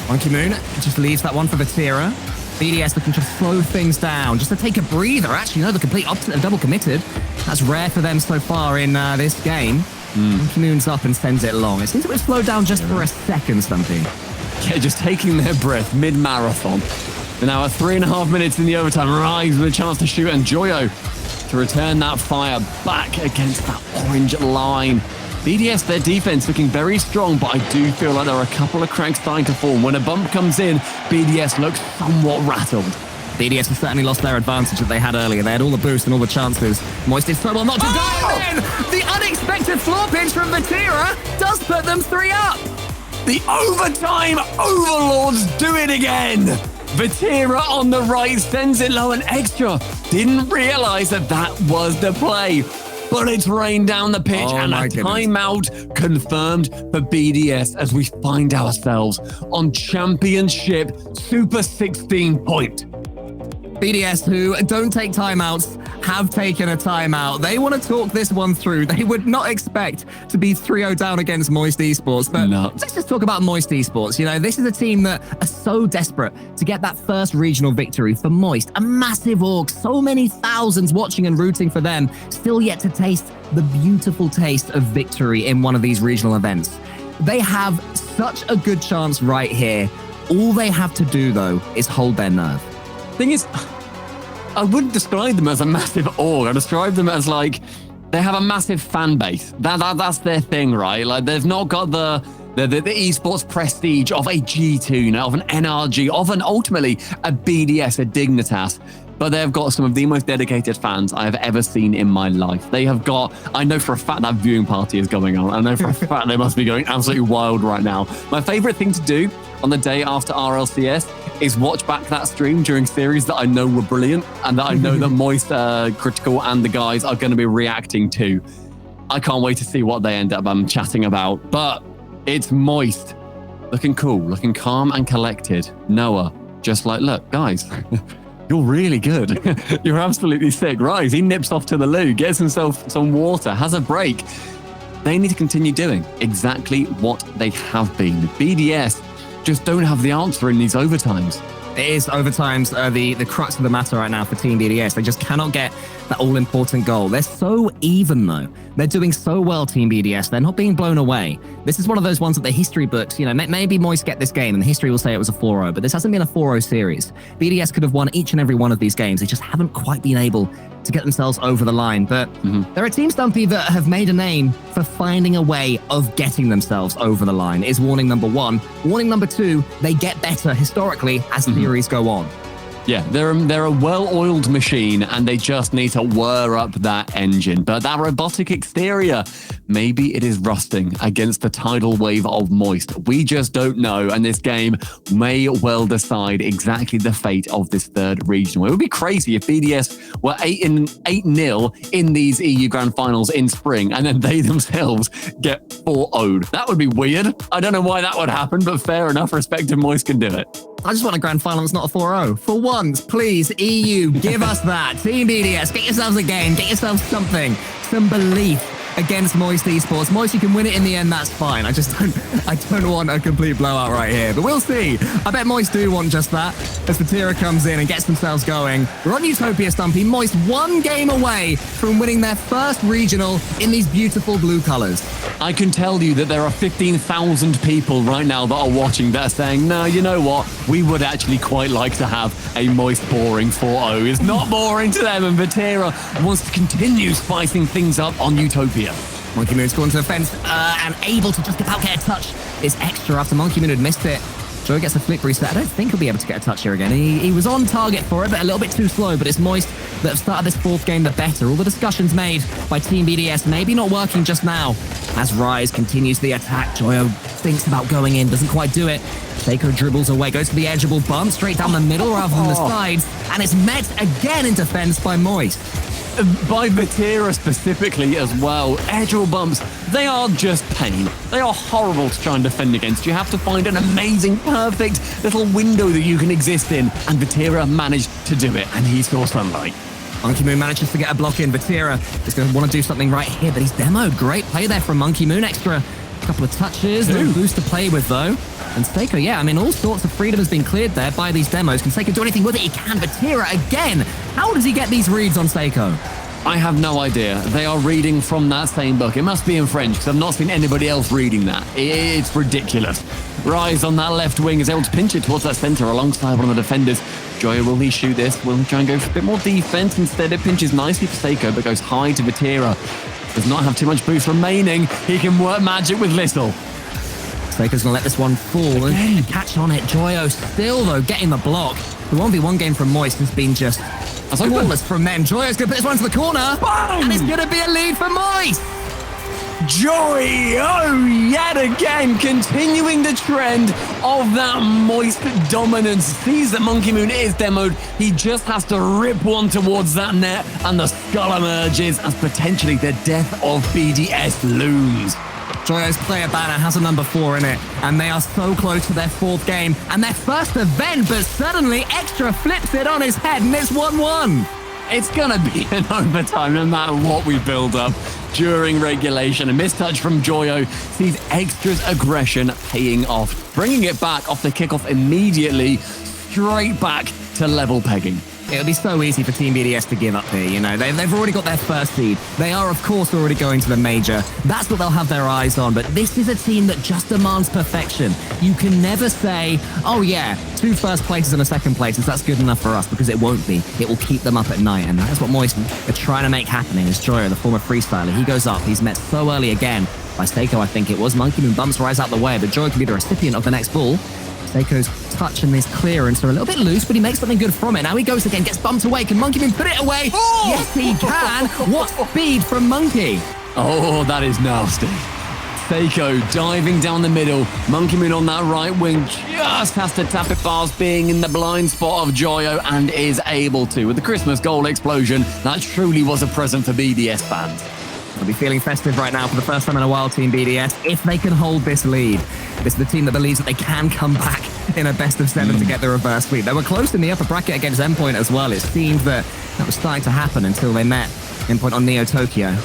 Monkey Moon just leaves that one for Vatira. BDS looking to slow things down, just to take a breather. Actually, no, the complete opposite of double committed. That's rare for them so far in this game. Monkey Moon's up and sends it long. It seems it was slowed down just for a second, something. Yeah, just taking their breath mid-marathon. But now at 3.5 minutes in the overtime, Rise with a chance to shoot and Joyo to return that fire back against that orange line. BDS, their defense looking very strong, but I do feel like there are a couple of cracks starting to form. When a bump comes in, BDS looks somewhat rattled. BDS has certainly lost their advantage that they had earlier. They had all the boost and all the chances. Moist did so well not to go in. The unexpected floor pinch from Vatira does put them 3 up. The overtime overlords do it again. Vatira on the right sends it low and Extra didn't realize that that was the play. But it's rained down the pitch and a timeout confirmed for BDS as we find ourselves on Championship Super 16 point. BDS, who don't take timeouts, have taken a timeout. They want to talk this one through. They would not expect to be 3-0 down against Moist Esports. But let's just talk about Moist Esports. You know, this is a team that are so desperate to get that first regional victory for Moist. A massive org, so many thousands watching and rooting for them, still yet to taste the beautiful taste of victory in one of these regional events. They have such a good chance right here. All they have to do, though, is hold their nerve. Thing is, I wouldn't describe them as a massive org. I describe them as like they have a massive fan base. That's their thing, right? Like they've not got the esports prestige of a G2, you know, of an NRG, of an ultimately a BDS, a Dignitas. But they've got some of the most dedicated fans I have ever seen in my life. They have got, I know for a fact that viewing party is going on. I know for a fact they must be going absolutely wild right now. My favorite thing to do on the day after RLCS is watch back that stream during series that I know were brilliant and that I know that Moist, Critical and the guys are going to be reacting to. I can't wait to see what they end up chatting about. But it's Moist, looking cool, looking calm and collected. Noah, just like, look, guys, you're really good. You're absolutely sick. Rise, he nips off to the loo, gets himself some water, has a break. They need to continue doing exactly what they have been. BDS just don't have the answer in these overtimes. It is overtimes the crux of the matter right now for Team BDS. They just cannot get that all-important goal. They're so even, though. They're doing so well, Team BDS. They're not being blown away. This is one of those ones that the history books, you know, maybe Moist get this game and the history will say it was a 4-0, but this hasn't been a 4-0 series. BDS could have won each and every one of these games. They just haven't quite been able to get themselves over the line. But there are teams, Stumpy, that have made a name for finding a way of getting themselves over the line, is warning number one. Warning number two, they get better historically as series go on. Yeah, they're a well-oiled machine and they just need to whir up that engine. But that robotic exterior, maybe it is rusting against the tidal wave of Moist. We just don't know, and this game may well decide exactly the fate of this third regional. It would be crazy if BDS were 8-0 in these EU Grand Finals in spring and then they themselves get 4-0'd. That would be weird. I don't know why that would happen, but fair enough, respective Moist can do it. I just want a grand final that's not a 4-0. For once, please, EU, give us that. Team BDS, get yourselves a game, get yourselves something, some belief against Moist Esports. Moist, you can win it in the end, that's fine. I don't want a complete blowout right here, but we'll see. I bet Moist do want just that, as Vatira comes in and gets themselves going. We're on Utopia, Stumpy. Moist one game away from winning their first regional in these beautiful blue colours. I can tell you that there are 15,000 people right now that are watching that are saying, no, you know what? We would actually quite like to have a Moist boring 4-0. It's not boring to them, and Vatira wants to continue spicing things up on Utopia. Monkey Moon's gone to the fence and able to just about get a touch. Is extra after Monkey Moon had missed it. Joe gets a flick reset. I don't think he'll be able to get a touch here again. He was on target for it, but a little bit too slow. But it's Moist that have started this fourth game the better. All the discussions made by Team BDS maybe not working just now. As Rise continues the attack, Joyo thinks about going in, doesn't quite do it. Seiko dribbles away, goes for the edgeable bump, straight down the middle rather than the sides, and it's met again in defense by Moist. By Vatira specifically as well. Edgeable bumps, they are just pain. They are horrible to try and defend against. You have to find an amazing, perfect little window that you can exist in, and Vatira managed to do it, and he saw sunlight. Monkey Moon manages to get a block in. Vatira is going to want to do something right here, but he's demoed. Great play there from Monkey Moon. Extra couple of touches, no boost to play with though. And Seiko, yeah, I mean, all sorts of freedom has been cleared there by these demos. Can Seiko do anything with it? He can. Vatira again. How does he get these reads on Seiko? I have no idea. They are reading from that same book. It must be in French because I've not seen anybody else reading that. It's ridiculous. Rise on that left wing is able to pinch it towards that center alongside one of the defenders. Joya, will he shoot this? Will he try and go for a bit more defense? Instead, it pinches nicely for Seiko, but goes high to Vatira. Does not have too much boost remaining. He can work magic with little. Seiko's going to let this one fall and catch on it. Joyo still, though, getting the block. The 1v1 game from Moist has been just flawless from them. Joyo's going to put this one to the corner. Bang! And it's going to be a lead for Moist. Joyo, yet again, continuing the trend of that Moist dominance. Sees that Monkey Moon is demoed. He just has to rip one towards that net, and the skull emerges as potentially the death of BDS looms. Joyo's player banner has a number 4 in it, and they are so close to their 4th game and their first event, but suddenly Extra flips it on his head and it's 1-1. It's going to be an overtime no matter what we build up during regulation. A mistouch from Joyo sees Extra's aggression paying off, bringing it back off the kickoff immediately, straight back to level pegging. It'll be so easy for Team BDS to give up here, you know. They've already got their first seed. They are, of course, already going to the major. That's what they'll have their eyes on. But this is a team that just demands perfection. You can never say, oh, yeah, 2 first places and a second places, that's good enough for us, because it won't be. It will keep them up at night. And that's what Moist are trying to make happening. Is Joyo, the former freestyler, he goes up. He's met so early again by Seiko, I think it was. Monkey Moon bumps Rise out the way, but Joyo can be the recipient of the next ball. Seiko's touch and this clearance are a little bit loose, but he makes something good from it. Now he goes again, gets bumped away. Can Monkey Moon put it away? Oh! Yes, he can. What speed from Monkey? Oh, that is nasty. Seiko diving down the middle. Monkey Moon on that right wing just has to tap it past being in the blind spot of Joyo and is able to. With the Christmas goal explosion, that truly was a present for BDS fans. They'll be feeling festive right now for the first time in a while, Team BDS, if they can hold this lead. This is the team that believes that they can come back in a best-of-7 to get the reverse sweep. They were close in the upper bracket against Endpoint as well. It seemed that was starting to happen until they met Endpoint on Neo Tokyo.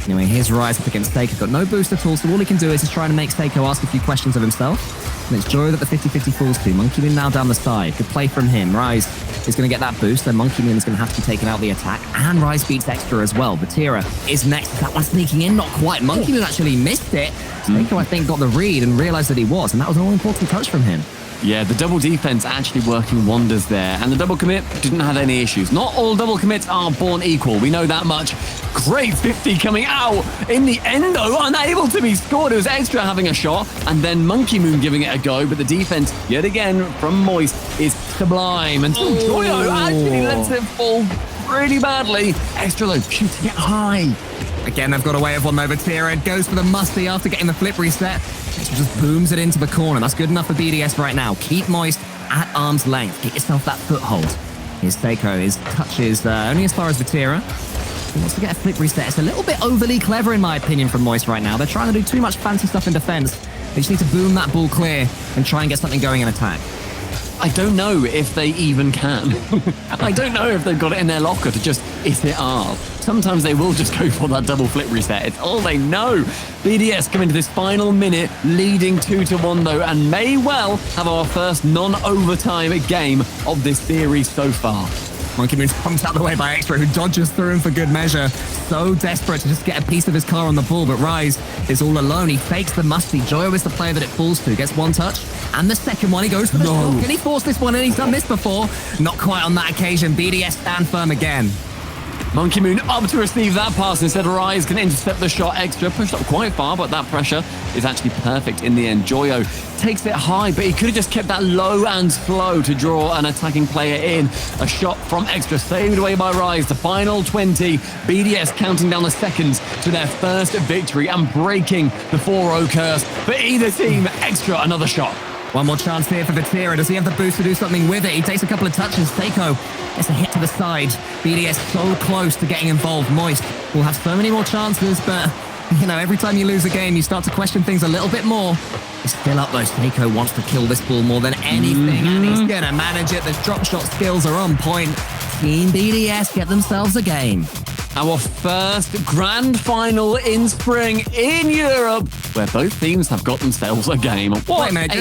Anyway, here's Rise up against Seiko. Got no boost at all, so all he can do is just try to make Seiko ask a few questions of himself. And it's Joyo that the 50-50 falls to. Monkey Moon now down the side. Good play from him. Rise is going to get that boost, then Monkey Moon is going to have to be taken out the attack. And Rise beats Extra as well. Batira is next. That one sneaking in, not quite. Monkey Moon actually missed it. Seiko, I think, got the read and realized that he was, and that was an all-important touch from him. Yeah, the double defense actually working wonders there. And the double commit didn't have any issues. Not all double commits are born equal. We know that much. Great 50 coming out in the end, though, unable to be scored. It was Extra having a shot, and then Monkey Moon giving it a go. But the defense, yet again, from Moist is sublime. And Joyo actually lets it fall really badly. Extra, though, shooting it high. Again, they've got a way of one over Tira. Goes for the musty after getting the flip reset. Extra just booms it into the corner. That's good enough for BDS right now. Keep Moist at arm's length. Get yourself that foothold. Here's Seiko. His touch is only as far as Vatira. He wants to get a flip reset. It's a little bit overly clever, in my opinion, from Moist right now. They're trying to do too much fancy stuff in defense. They just need to boom that ball clear and try and get something going in attack. I don't know if they even can. I don't know if they've got it in their locker to just hit it off. Sometimes they will just go for that double flip reset. It's all they know. BDS come into this final minute, leading 2-1 though, and may well have our first non-overtime game of this series so far. Monkey Moon's pumped out the way by Extra, who dodges through him for good measure. So desperate to just get a piece of his car on the ball, but Rise is all alone. He fakes the musty. Joyo is the player that it falls to. Gets one touch, and the second one, he goes for the shot. Can he force this one in? He's done this before. Not quite on that occasion. BDS stand firm again. Monkey Moon up to receive that pass. Instead, Rise can intercept the shot. Extra pushed up quite far, but that pressure is actually perfect in the end. Joyo takes it high, but he could have just kept that low and slow to draw an attacking player in. A shot from Extra saved away by Rise. The final 20. BDS counting down the seconds to their first victory and breaking the 4-0 curse for either team. Extra another shot. One more chance here for Vatira. Does he have the boost to do something with it? He takes a couple of touches. Seiko gets a hit to the side. BDS so close to getting involved. Moist will have so many more chances, but, you know, every time you lose a game, you start to question things a little bit more. He's still up, though. Seiko wants to kill this ball more than anything, and he's going to manage it. The drop shot skills are on point. Team BDS get themselves a game. Our first grand final in spring in Europe, where both teams have got themselves a game. Wait a minute,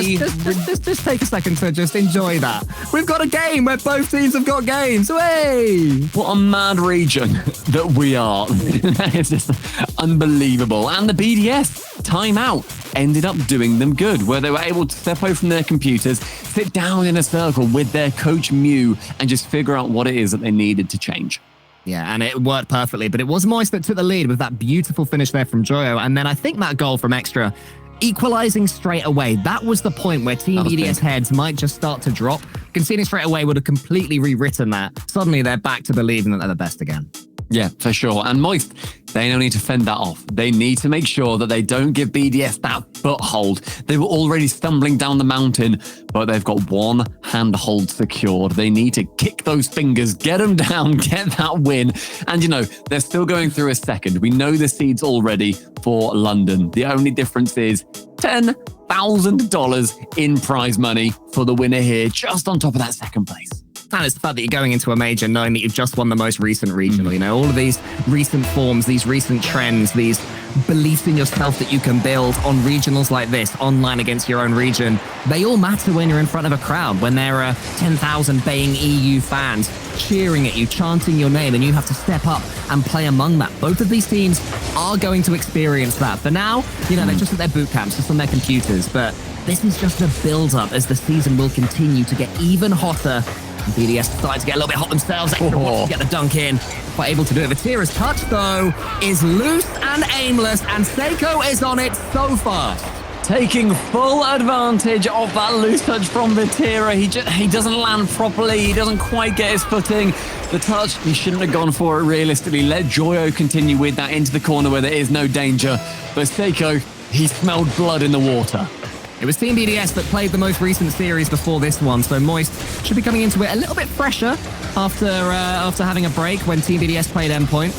just take a second to just enjoy that. We've got a game where both teams have got games. Hey! What a mad region that we are. It's just unbelievable. And the BDS timeout ended up doing them good, where they were able to step away from their computers, sit down in a circle with their coach Mew, and just figure out what it is that they needed to change. Yeah, and it worked perfectly, but it was Moist that took the lead with that beautiful finish there from Joyo, and then I think that goal from Extra, equalizing straight away, that was the point where Team BDS heads might just start to drop. Conceding straight away would have completely rewritten that. Suddenly they're back to believing that they're the best again. Yeah, for sure. And Moist, they now need to fend that off. They need to make sure that they don't give BDS that foothold. They were already stumbling down the mountain, but they've got one handhold secured. They need to kick those fingers, get them down, get that win. And, you know, they're still going through a second. We know the seed's already for London. The only difference is $10,000 in prize money for the winner here, just on top of that second place. And it's the fact that you're going into a major knowing that you've just won the most recent regional. You know, all of these recent forms, these recent trends, these beliefs in yourself that you can build on regionals like this, online against your own region, they all matter when you're in front of a crowd, when there are 10,000 baying EU fans cheering at you, chanting your name, and you have to step up and play among that. Both of these teams are going to experience that. For now, you know, they're just at their boot camps, just on their computers, but this is just a build-up as the season will continue to get even hotter. BDS starting to get a little bit hot themselves. Extra to get the dunk in. Quite able to do it. Vatira's touch, though, is loose and aimless, and Seiko is on it so fast. Taking full advantage of that loose touch from Vatira. He doesn't land properly. He doesn't quite get his footing. The touch, he shouldn't have gone for it realistically. Let Joyo continue with that into the corner where there is no danger. But Seiko, he smelled blood in the water. It was Team BDS that played the most recent series before this one, so Moist should be coming into it a little bit fresher after having a break when Team BDS played Endpoint.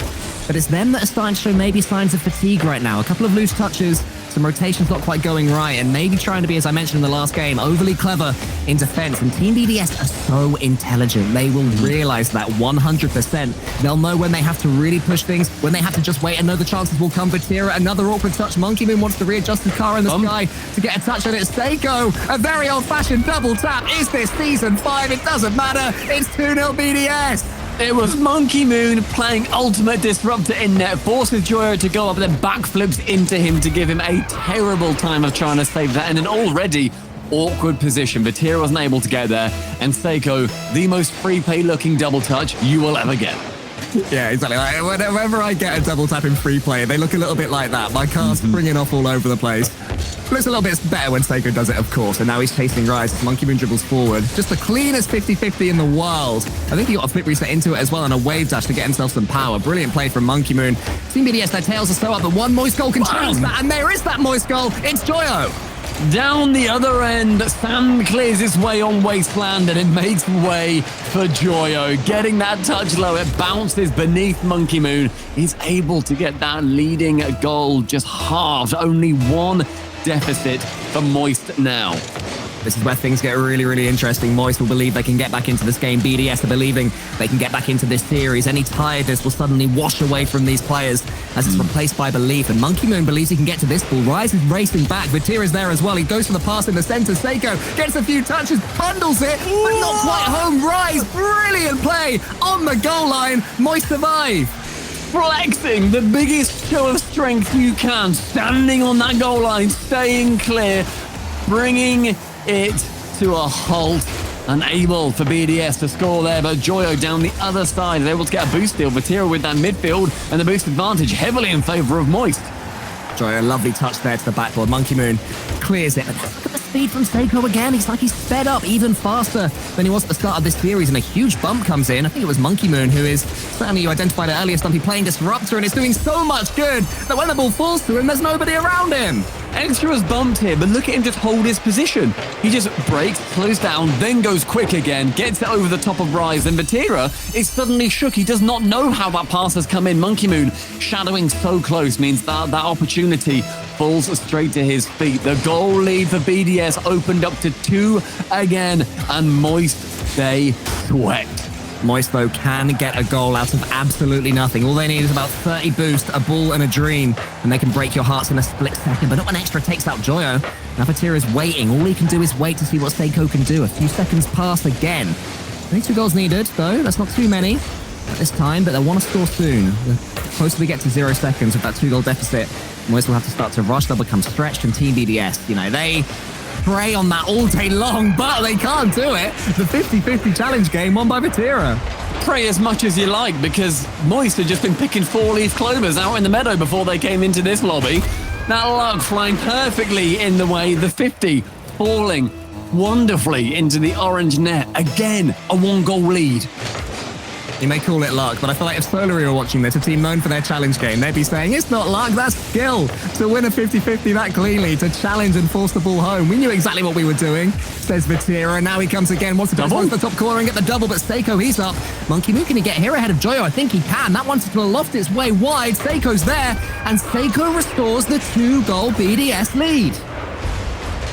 But it's them that are starting to show maybe signs of fatigue right now. A couple of loose touches, some rotations not quite going right, and maybe trying to be, as I mentioned in the last game, overly clever in defense. And Team BDS are so intelligent. They will realize that 100%. They'll know when they have to really push things, when they have to just wait and know the chances will come. Vatira, another awkward touch. Monkey Moon wants to readjust his car in the sky to get a touch on it. Seiko, a very old-fashioned double tap. Is this Season 5? It doesn't matter. It's 2-0 BDS. It was Monkey Moon playing Ultimate Disruptor in net, forces Joyo to go up, then backflips into him to give him a terrible time of trying to save that in an already awkward position. Vatira wasn't able to get there, and Seiko, the most free play looking double touch you will ever get. Yeah, exactly. Like, whenever I get a double tap in free play, they look a little bit like that. My car's springing off all over the place. Looks a little bit better when Seiko does it, of course, and now he's chasing Rise. Monkey Moon dribbles forward. Just the cleanest 50-50 in the world. I think he got a flip reset into it as well and a wave dash to get himself some power. Brilliant play from Monkey Moon. Team BDS, their tails are so up, but one Moist goal can change that, and there is that Moist goal. It's Joyo. Down the other end, Sam clears his way on Wasteland, and it makes way for Joyo. Getting that touch low, it bounces beneath Monkey Moon. He's able to get that leading goal just halved. Only one deficit for Moist now. This is where things get really, really interesting. Moist will believe they can get back into this game. BDS are believing they can get back into this series. Any tiredness will suddenly wash away from these players as it's replaced by belief. And Monkey Moon believes he can get to this ball. Rise is racing back. Vatira is there as well. He goes for the pass in the center. Seiko gets a few touches, bundles it, but not quite home. Rise, brilliant play on the goal line. Moist survive. Flexing the biggest show of strength you can. Standing on that goal line, staying clear, bringing it to a halt. Unable for BDS to score there, but Joyo down the other side is able to get a boost steal. Vatira with that midfield and the boost advantage heavily in favor of Moist. Joyo, a lovely touch there to the backboard. Monkey Moon clears it, but look at the speed from Seiko again. He's like he's sped up even faster than he was at the start of this series, and a huge bump comes in. I think it was Monkey Moon who is, certainly you identified it earlier, Stumpy, playing Disruptor, and it's doing so much good that when the ball falls to him, there's nobody around him. Extra has bumped here, but look at him just hold his position. He just breaks, slows down, then goes quick again, gets it over the top of Rise, and Vatira is suddenly shook. He does not know how that pass has come in. Monkey Moon shadowing so close means that opportunity falls straight to his feet. The goal lead for BDS opened up to 2 again, and Moist, they sweat. Moist, though, can get a goal out of absolutely nothing. All they need is about 30 boost, a ball and a dream, and they can break your hearts in a split second. But not when Extra takes out Joyo. Now Vatira is waiting. All he can do is wait to see what Seiko can do. A few seconds pass again. Only 2 goals needed, though. That's not too many at this time, but they'll want to score soon. The closer we get to 0 seconds with that 2-goal deficit, Moist will have to start to rush. They'll become stretched, and Team BDS, you know, they prey on that all day long, but they can't do it. The 50-50 challenge game won by Vatira. Pray as much as you like, because Moist had just been picking 4-leaf clovers out in the meadow before they came into this lobby. That luck flying perfectly in the way. The 50 falling wonderfully into the orange net. Again, a 1-goal lead. You may call it luck, but I feel like if Solary were watching this, a team known for their challenge game, they'd be saying, it's not luck, that's skill. To win a 50-50 that cleanly, to challenge and force the ball home. We knew exactly what we were doing, says Vatira, and now he comes again. Wants to go to the top corner and get the double, but Seiko, he's up. Monkey Moon, can he get here ahead of Joyo? I think he can. That one's to loft its way wide. Seiko's there, and Seiko restores the 2-goal BDS lead.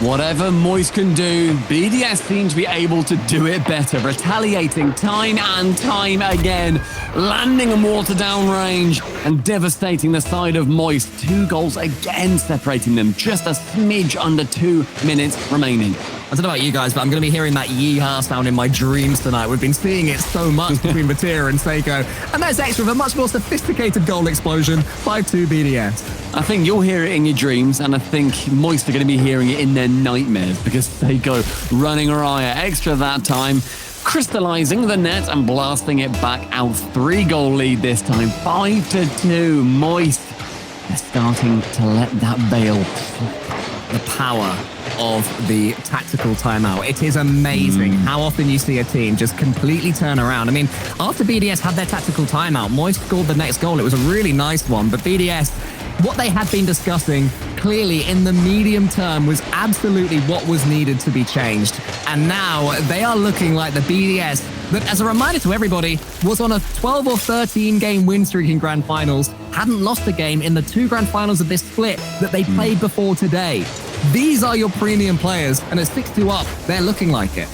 Whatever Moist can do, BDS seem to be able to do it better, retaliating time and time again, landing on water down range and devastating the side of Moist. 2 goals again separating them, just a smidge under 2 minutes remaining. I don't know about you guys, but I'm going to be hearing that yeehaw sound in my dreams tonight. We've been seeing it so much between Vatira and Seiko. And there's Extra with a much more sophisticated goal explosion, 5-2 BDS. I think you'll hear it in your dreams, and I think Moist are going to be hearing it in their nightmares, because Seiko running Araya Extra that time, crystallizing the net and blasting it back out. 3-goal lead this time, 5-2. Moist, they're starting to let that veil. The power of the tactical timeout. It is amazing how often you see a team just completely turn around. I mean, after BDS had their tactical timeout, Moist scored the next goal. It was a really nice one, but BDS, what they had been discussing clearly in the medium term was absolutely what was needed to be changed. And now they are looking like the BDS that, as a reminder to everybody, was on a 12 or 13 game win streak in Grand Finals, hadn't lost a game in the 2 Grand Finals of this split that they played before today. These are your premium players, and at 6-2 up, they're looking like it.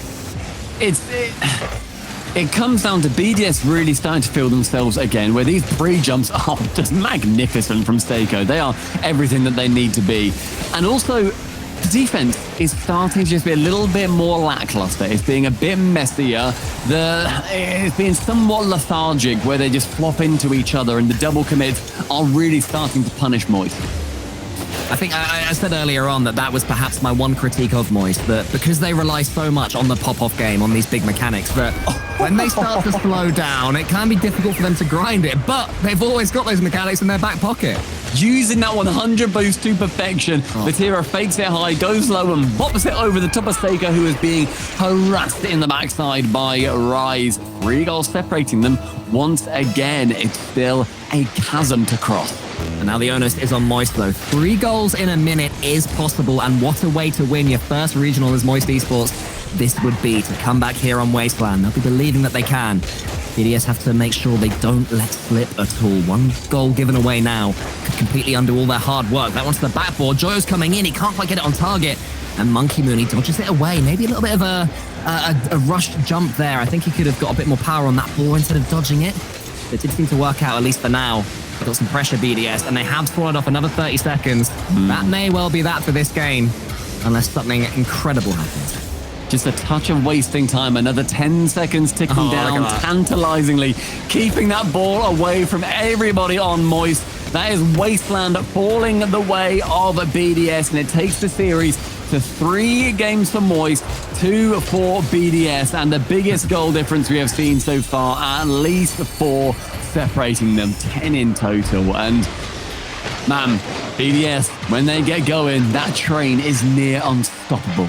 It comes down to BDS really starting to feel themselves again, where these pre-jumps are just magnificent from Seiko. They are everything that they need to be. And also, the defense is starting to just be a little bit more lackluster. It's being a bit messier. It's being somewhat lethargic, where they just flop into each other, and the double commits are really starting to punish Moist. I think I said earlier on that was perhaps my one critique of Moist, that because they rely so much on the pop-off game, on these big mechanics, that when they start to slow down, it can be difficult for them to grind it, but they've always got those mechanics in their back pocket. Using that 100 boost to perfection, Vatira fakes it high, goes low, and bops it over the top of Seiko, who is being harassed in the backside by Rise. 3 goals separating them. Once again, it's still a chasm to cross. And now the onus is on Moist, though. 3 goals in a minute is possible, and what a way to win your first regional as Moist Esports this would be, to come back here on Wasteland. They'll be believing that they can. BDS have to make sure they don't let slip at all. 1 goal given away now could completely undo all their hard work. That one's to the backboard. Joyo's coming in. He can't quite get it on target. And Monkey Moon, he dodges it away. Maybe a little bit of a rushed jump there. I think he could have got a bit more power on that ball instead of dodging it. It did seem to work out, at least for now. They've got some pressure, BDS, and they have swallowed off another 30 seconds. That may well be that for this game, unless something incredible happens. Just a touch of wasting time. Another 10 seconds ticking down, tantalizingly, keeping that ball away from everybody on Moist. That is Wasteland falling the way of BDS, and it takes the series to 3 games for Moist, 2 for BDS, and the biggest goal difference we have seen so far, at least 4 separating them, 10 in total. And man, BDS, when they get going, that train is near unstoppable.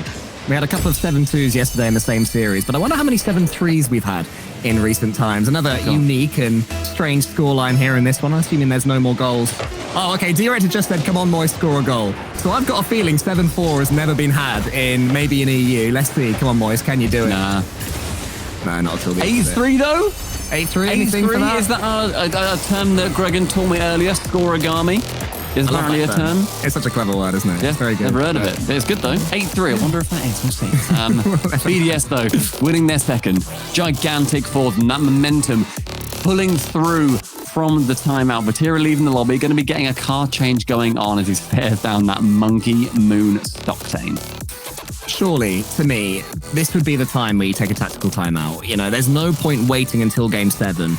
We had a couple of 7-2s yesterday in the same series, but I wonder how many 7-3s we've had in recent times. Another unique and strange scoreline here in this one. I'm assuming there's no more goals. Oh, okay, D-Rated just said, come on, Moist, score a goal. So I've got a feeling 7-4 has never been had in maybe an EU. Let's see. Come on, Moist, can you do it? Nah. No, not at all. 8-3 though? 8-3, anything for that? Is that a term that Gregan told me earlier? Scoregami is apparently a term. It's such a clever word, isn't it? Yeah, it's very good. Never heard of it. But it's good though. 8-3. I wonder if that is. We'll see. BDS though, winning their second. Gigantic for them. That momentum pulling through from the timeout. Vatira leaving the lobby. Going to be getting a car change going on as he stares down that Monkey Moon Stocktane. Surely, to me, this would be the time where you take a tactical timeout. You know, there's no point waiting until Game 7.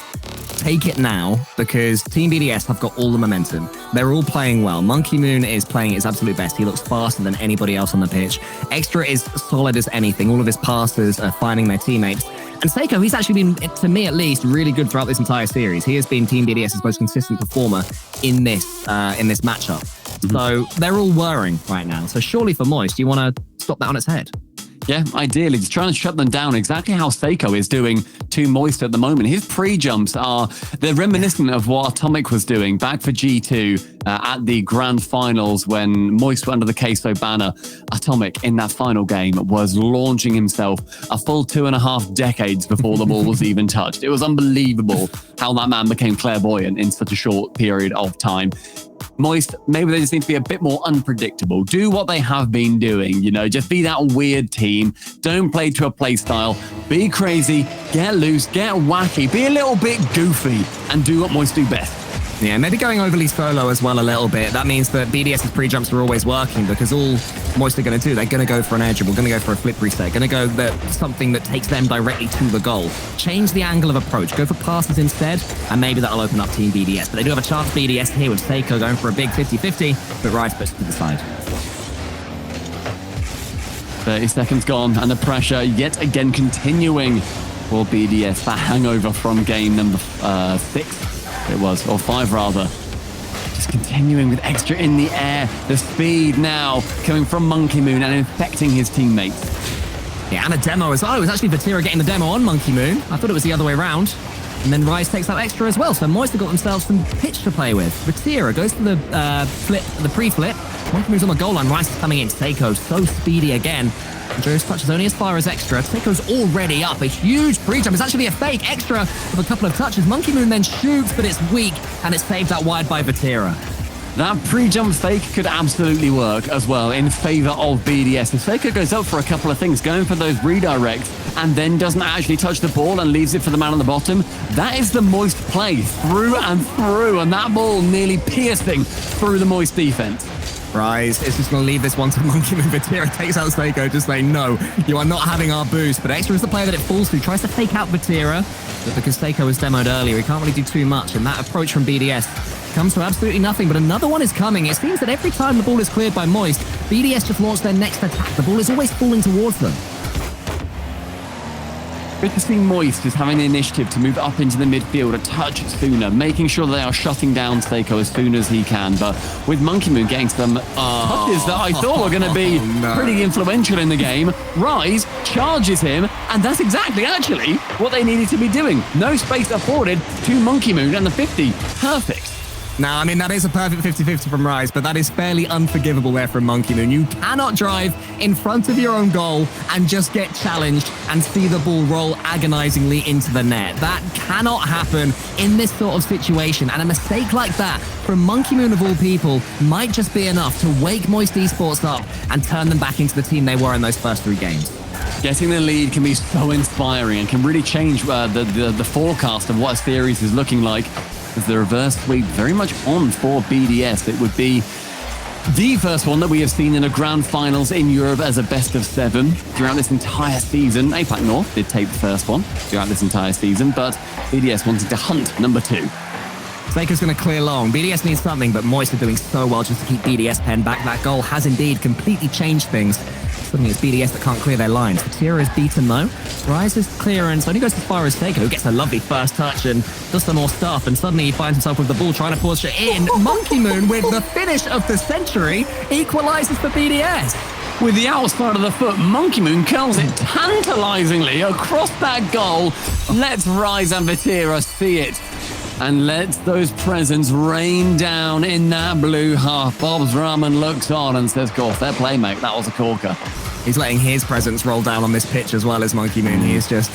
Take it now, because Team BDS have got all the momentum. They're all playing well. Monkey Moon is playing his absolute best. He looks faster than anybody else on the pitch. Extra is solid as anything. All of his passes are finding their teammates. And Seiko, he's actually been, to me at least, really good throughout this entire series. He has been Team BDS's most consistent performer in this matchup. So they're all whirring right now. So surely for Moist, you want to stop that on its head. Yeah, ideally, just trying to shut them down exactly how Seiko is doing to Moist at the moment. His pre-jumps they're reminiscent of what Atomic was doing back for G2 at the grand finals when Moist were under the Queso banner. Atomic, in that final game, was launching himself a full 2.5 decades before the ball was even touched. It was unbelievable how that man became clairvoyant in such a short period of time. Moist, maybe they just need to be a bit more unpredictable. Do what they have been doing, just be that weird team. Don't play to a play style. Be crazy, get loose, get wacky, be a little bit goofy, and do what Moist do best. Yeah, maybe going overly solo as well a little bit. That means that BDS's pre-jumps are always working because all Moist are going to do, they're going to go for an edge, or we're going to go for a flip reset, going to go something that takes them directly to the goal. Change the angle of approach, go for passes instead, and maybe that'll open up Team BDS. But they do have a chance BDS here with Seiko going for a big 50-50, but Rise puts it to the side. 30 seconds gone, and the pressure yet again continuing for BDS. That hangover from game number 6. It was, or 5 rather. Just continuing with extra in the air. The speed now coming from Monkey Moon and infecting his teammates. Yeah, and a demo as well. It was actually Vatira getting the demo on Monkey Moon. I thought it was the other way around. And then Rise takes out extra as well. So Moist have got themselves some pitch to play with. Vatira goes for the pre-flip. Monkey Moon's on the goal line. Rise is coming in. Seiko so speedy again. Joe's touch is only as far as extra. Seiko's already up. A huge pre-jump. It's actually a fake. Extra with a couple of touches. Monkey Moon then shoots, but it's weak, and it's saved out wide by Vatira. That pre-jump fake could absolutely work as well in favor of BDS. If Seiko goes up for a couple of things, going for those redirects, and then doesn't actually touch the ball and leaves it for the man on the bottom, that is the Moist play through and through, and that ball nearly piercing through the Moist defense. Rise is just going to leave this one to Monkey Moon. Vatira takes out Seiko, just saying, no, you are not having our boost. But Extra is the player that it falls to. Tries to fake out Vatira, but because Seiko was demoed earlier, he can't really do too much. And that approach from BDS comes to absolutely nothing. But another one is coming. It seems that every time the ball is cleared by Moist, BDS just launch their next attack. The ball is always falling towards them. Good to see Moist is having the initiative to move up into the midfield a touch sooner, making sure they are shutting down Seiko as soon as he can. But with Monkey Moon getting some touches that I thought were going to be pretty influential in the game, Rise charges him, and that's exactly actually what they needed to be doing. No space afforded to Monkey Moon and the 50. Perfect. Now, I mean, that is a perfect 50-50 from Rise, but that is fairly unforgivable there from Monkey Moon. You cannot drive in front of your own goal and just get challenged and see the ball roll agonizingly into the net. That cannot happen in this sort of situation, and a mistake like that from Monkey Moon of all people might just be enough to wake Moist Esports up and turn them back into the team they were in those first 3 games. Getting the lead can be so inspiring and can really change the forecast of what a series is looking like. As the reverse sweep very much on for BDS. It would be the first one that we have seen in a grand finals in Europe as a best of 7 throughout this entire season. APAC North did take the first one throughout this entire season, but BDS wanted to hunt number 2. Seiko's going to clear long. BDS needs something, but Moist are doing so well just to keep BDS penned back. That goal has indeed completely changed things. Suddenly it's BDS that can't clear their lines. Vatira is beaten though. Rise's clearance only goes as far as Seiko, who gets a lovely first touch and does some more stuff, and suddenly he finds himself with the ball trying to push it in. Monkey Moon, with the finish of the century, equalizes for BDS. With the outside of the foot, Monkey Moon curls it tantalizingly across that goal. Let's Rise and Vatira see it. And lets those presents rain down in that blue half. Bob's Ramen looks on and says, "Cool, fair play, mate. That was a corker." He's letting his presence roll down on this pitch as well as Monkey Moon. He is just,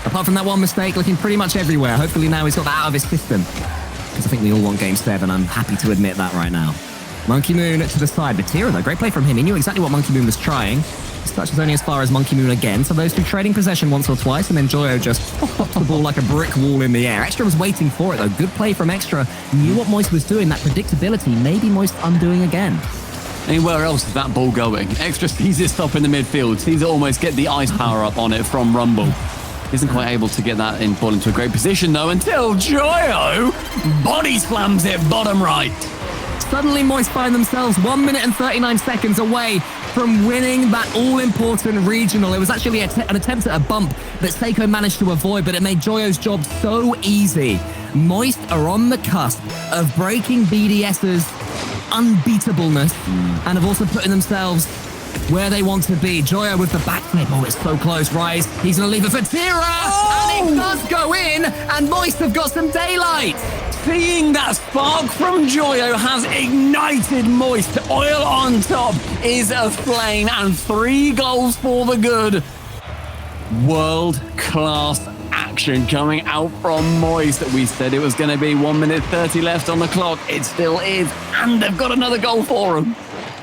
apart from that one mistake, looking pretty much everywhere. Hopefully now he's got that out of his system. Because I think we all want Game 7. I'm happy to admit that right now. Monkey Moon to the side. Vatira, though, great play from him. He knew exactly what Monkey Moon was trying. His touch is only as far as Monkey Moon again. So those two trading possession once or twice, and then Joyo just popped the ball like a brick wall in the air. Extra was waiting for it, though. Good play from Extra. Knew what Moist was doing. That predictability, maybe Moist undoing again. Anywhere else is that ball going? Extra sees it stop in the midfield, sees it almost get the ice power up on it from Rumble. Isn't quite able to get that ball into a great position, though, until Joyo body slams it bottom right. Suddenly Moist find themselves 1 minute and 39 seconds away from winning that all-important regional. It was actually an attempt at a bump that Seiko managed to avoid, but it made Joyo's job so easy. Moist are on the cusp of breaking BDS's unbeatableness and have also putting themselves where they want to be. Joyo with the backflip. Oh, it's so close. Rise. He's going to leave it for Tira. And it does go in. And Moist have got some daylight. Seeing that spark from Joyo has ignited Moist. Oil on top is a flame, and 3 goals for the good. World-class action coming out from Moist. We said it was going to be 1 minute 30 left on the clock. It still is, and they've got another goal for them.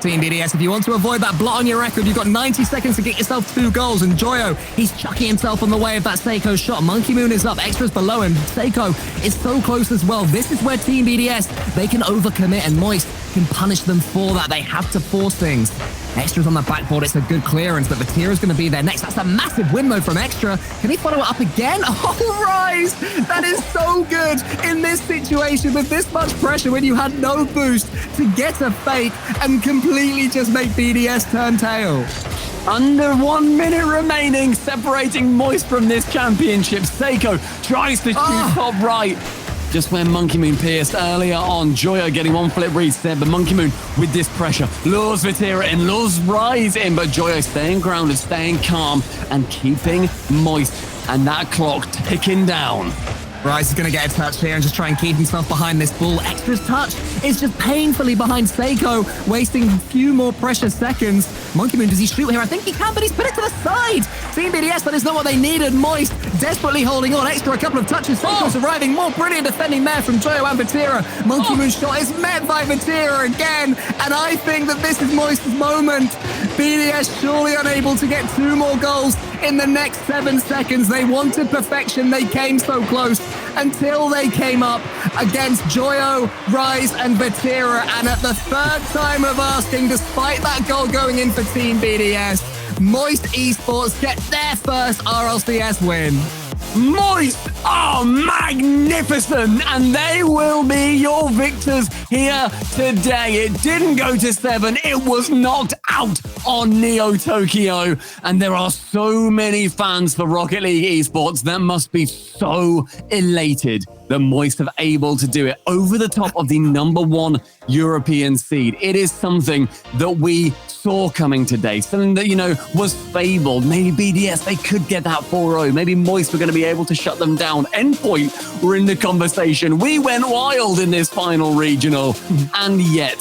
Team BDS, if you want to avoid that blot on your record, you've got 90 seconds to get yourself 2 goals. And Joyo, he's chucking himself on the way of that Seiko shot. Monkey Moon is up, Extra's below him. Seiko is so close as well. This is where Team BDS, they can overcommit, and Moist can punish them for that. They have to force things. Extra's on the backboard. It's a good clearance, but Vatira's going to be there next. That's a massive win, though, from Extra. Can he follow it up again? Oh, Rise! That is so good in this situation with this much pressure when you had no boost to get a fake and completely just make BDS turn tail. Under 1 minute remaining, separating Moist from this championship. Seiko tries to shoot top right. Just where Monkey Moon pierced earlier on. Joyo getting 1 flip reset, but Monkey Moon with this pressure lures Vatira in, lures Rise in, but Joyo staying grounded, staying calm, and keeping Moist and that clock ticking down. Rise is going to get a touch here and just try and keep himself behind this ball. Extra's touch is just painfully behind Seiko, wasting a few more precious seconds. Monkey Moon, does he shoot here? I think he can, but he's put it to the side. Team BDS, that is not what they needed. Moist desperately holding on. Extra a couple of touches. Seiko's arriving. More brilliant defending there from Joyo and Vatira. Monkey Moon's shot is met by Vatira again, and I think that this is Moist's moment. BDS surely unable to get 2 more goals in the next 7 seconds. They wanted perfection. They came so close until they came up against Joyo, Rise, and Vatira. And at the 3rd time of asking, despite that goal going in for Team BDS, Moist Esports get their first RLCS win. Moist are magnificent, and they will be your victors here today. It didn't go to 7. It was knocked out on Neo Tokyo, and there are so many fans for Rocket League Esports that must be so elated that Moist are able to do it over the top of the #1 European seed. It is something that we saw coming today, something that, you know, was fabled. Maybe BDS, they could get that 4-0. Maybe Moist were going to be able to shut them down. Endpoint were in the conversation. We went wild in this final regional, and yet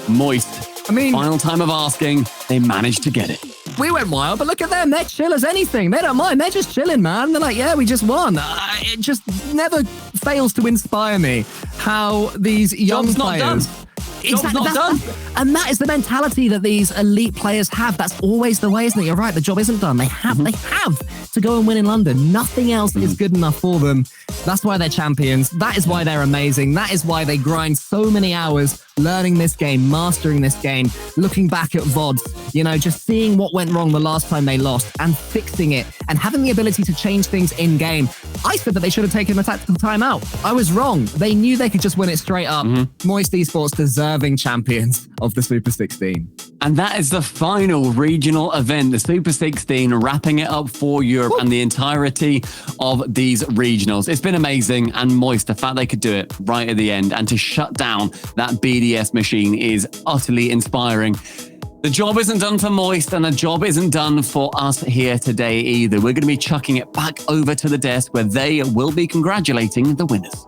Moist, final time of asking, they managed to get it. We went wild, but look at them. They're chill as anything. They don't mind. They're just chilling, man. They're like, yeah, we just won. It just never fails to inspire me how these young players... Job's not done. And that is the mentality that these elite players have. That's always the way, isn't it? You're right. The job isn't done. They have to go and win in London. Nothing else is good enough for them. That's why they're champions. That is why they're amazing. That is why they grind so many hours learning this game, mastering this game, looking back at VODs, you know, just seeing what went wrong the last time they lost and fixing it and having the ability to change things in game. I said that they should have taken a tactical timeout. I was wrong. They knew they could just win it straight up. Moist Esports deserving champions of the Super 16. And that is the final regional event, the Super 16, wrapping it up for Europe and the entirety of these regionals. It's been amazing, and Moist, the fact they could do it right at the end and to shut down that BDS machine is utterly inspiring. The job isn't done for Moist, and the job isn't done for us here today either. We're going to be chucking it back over to the desk where they will be congratulating the winners.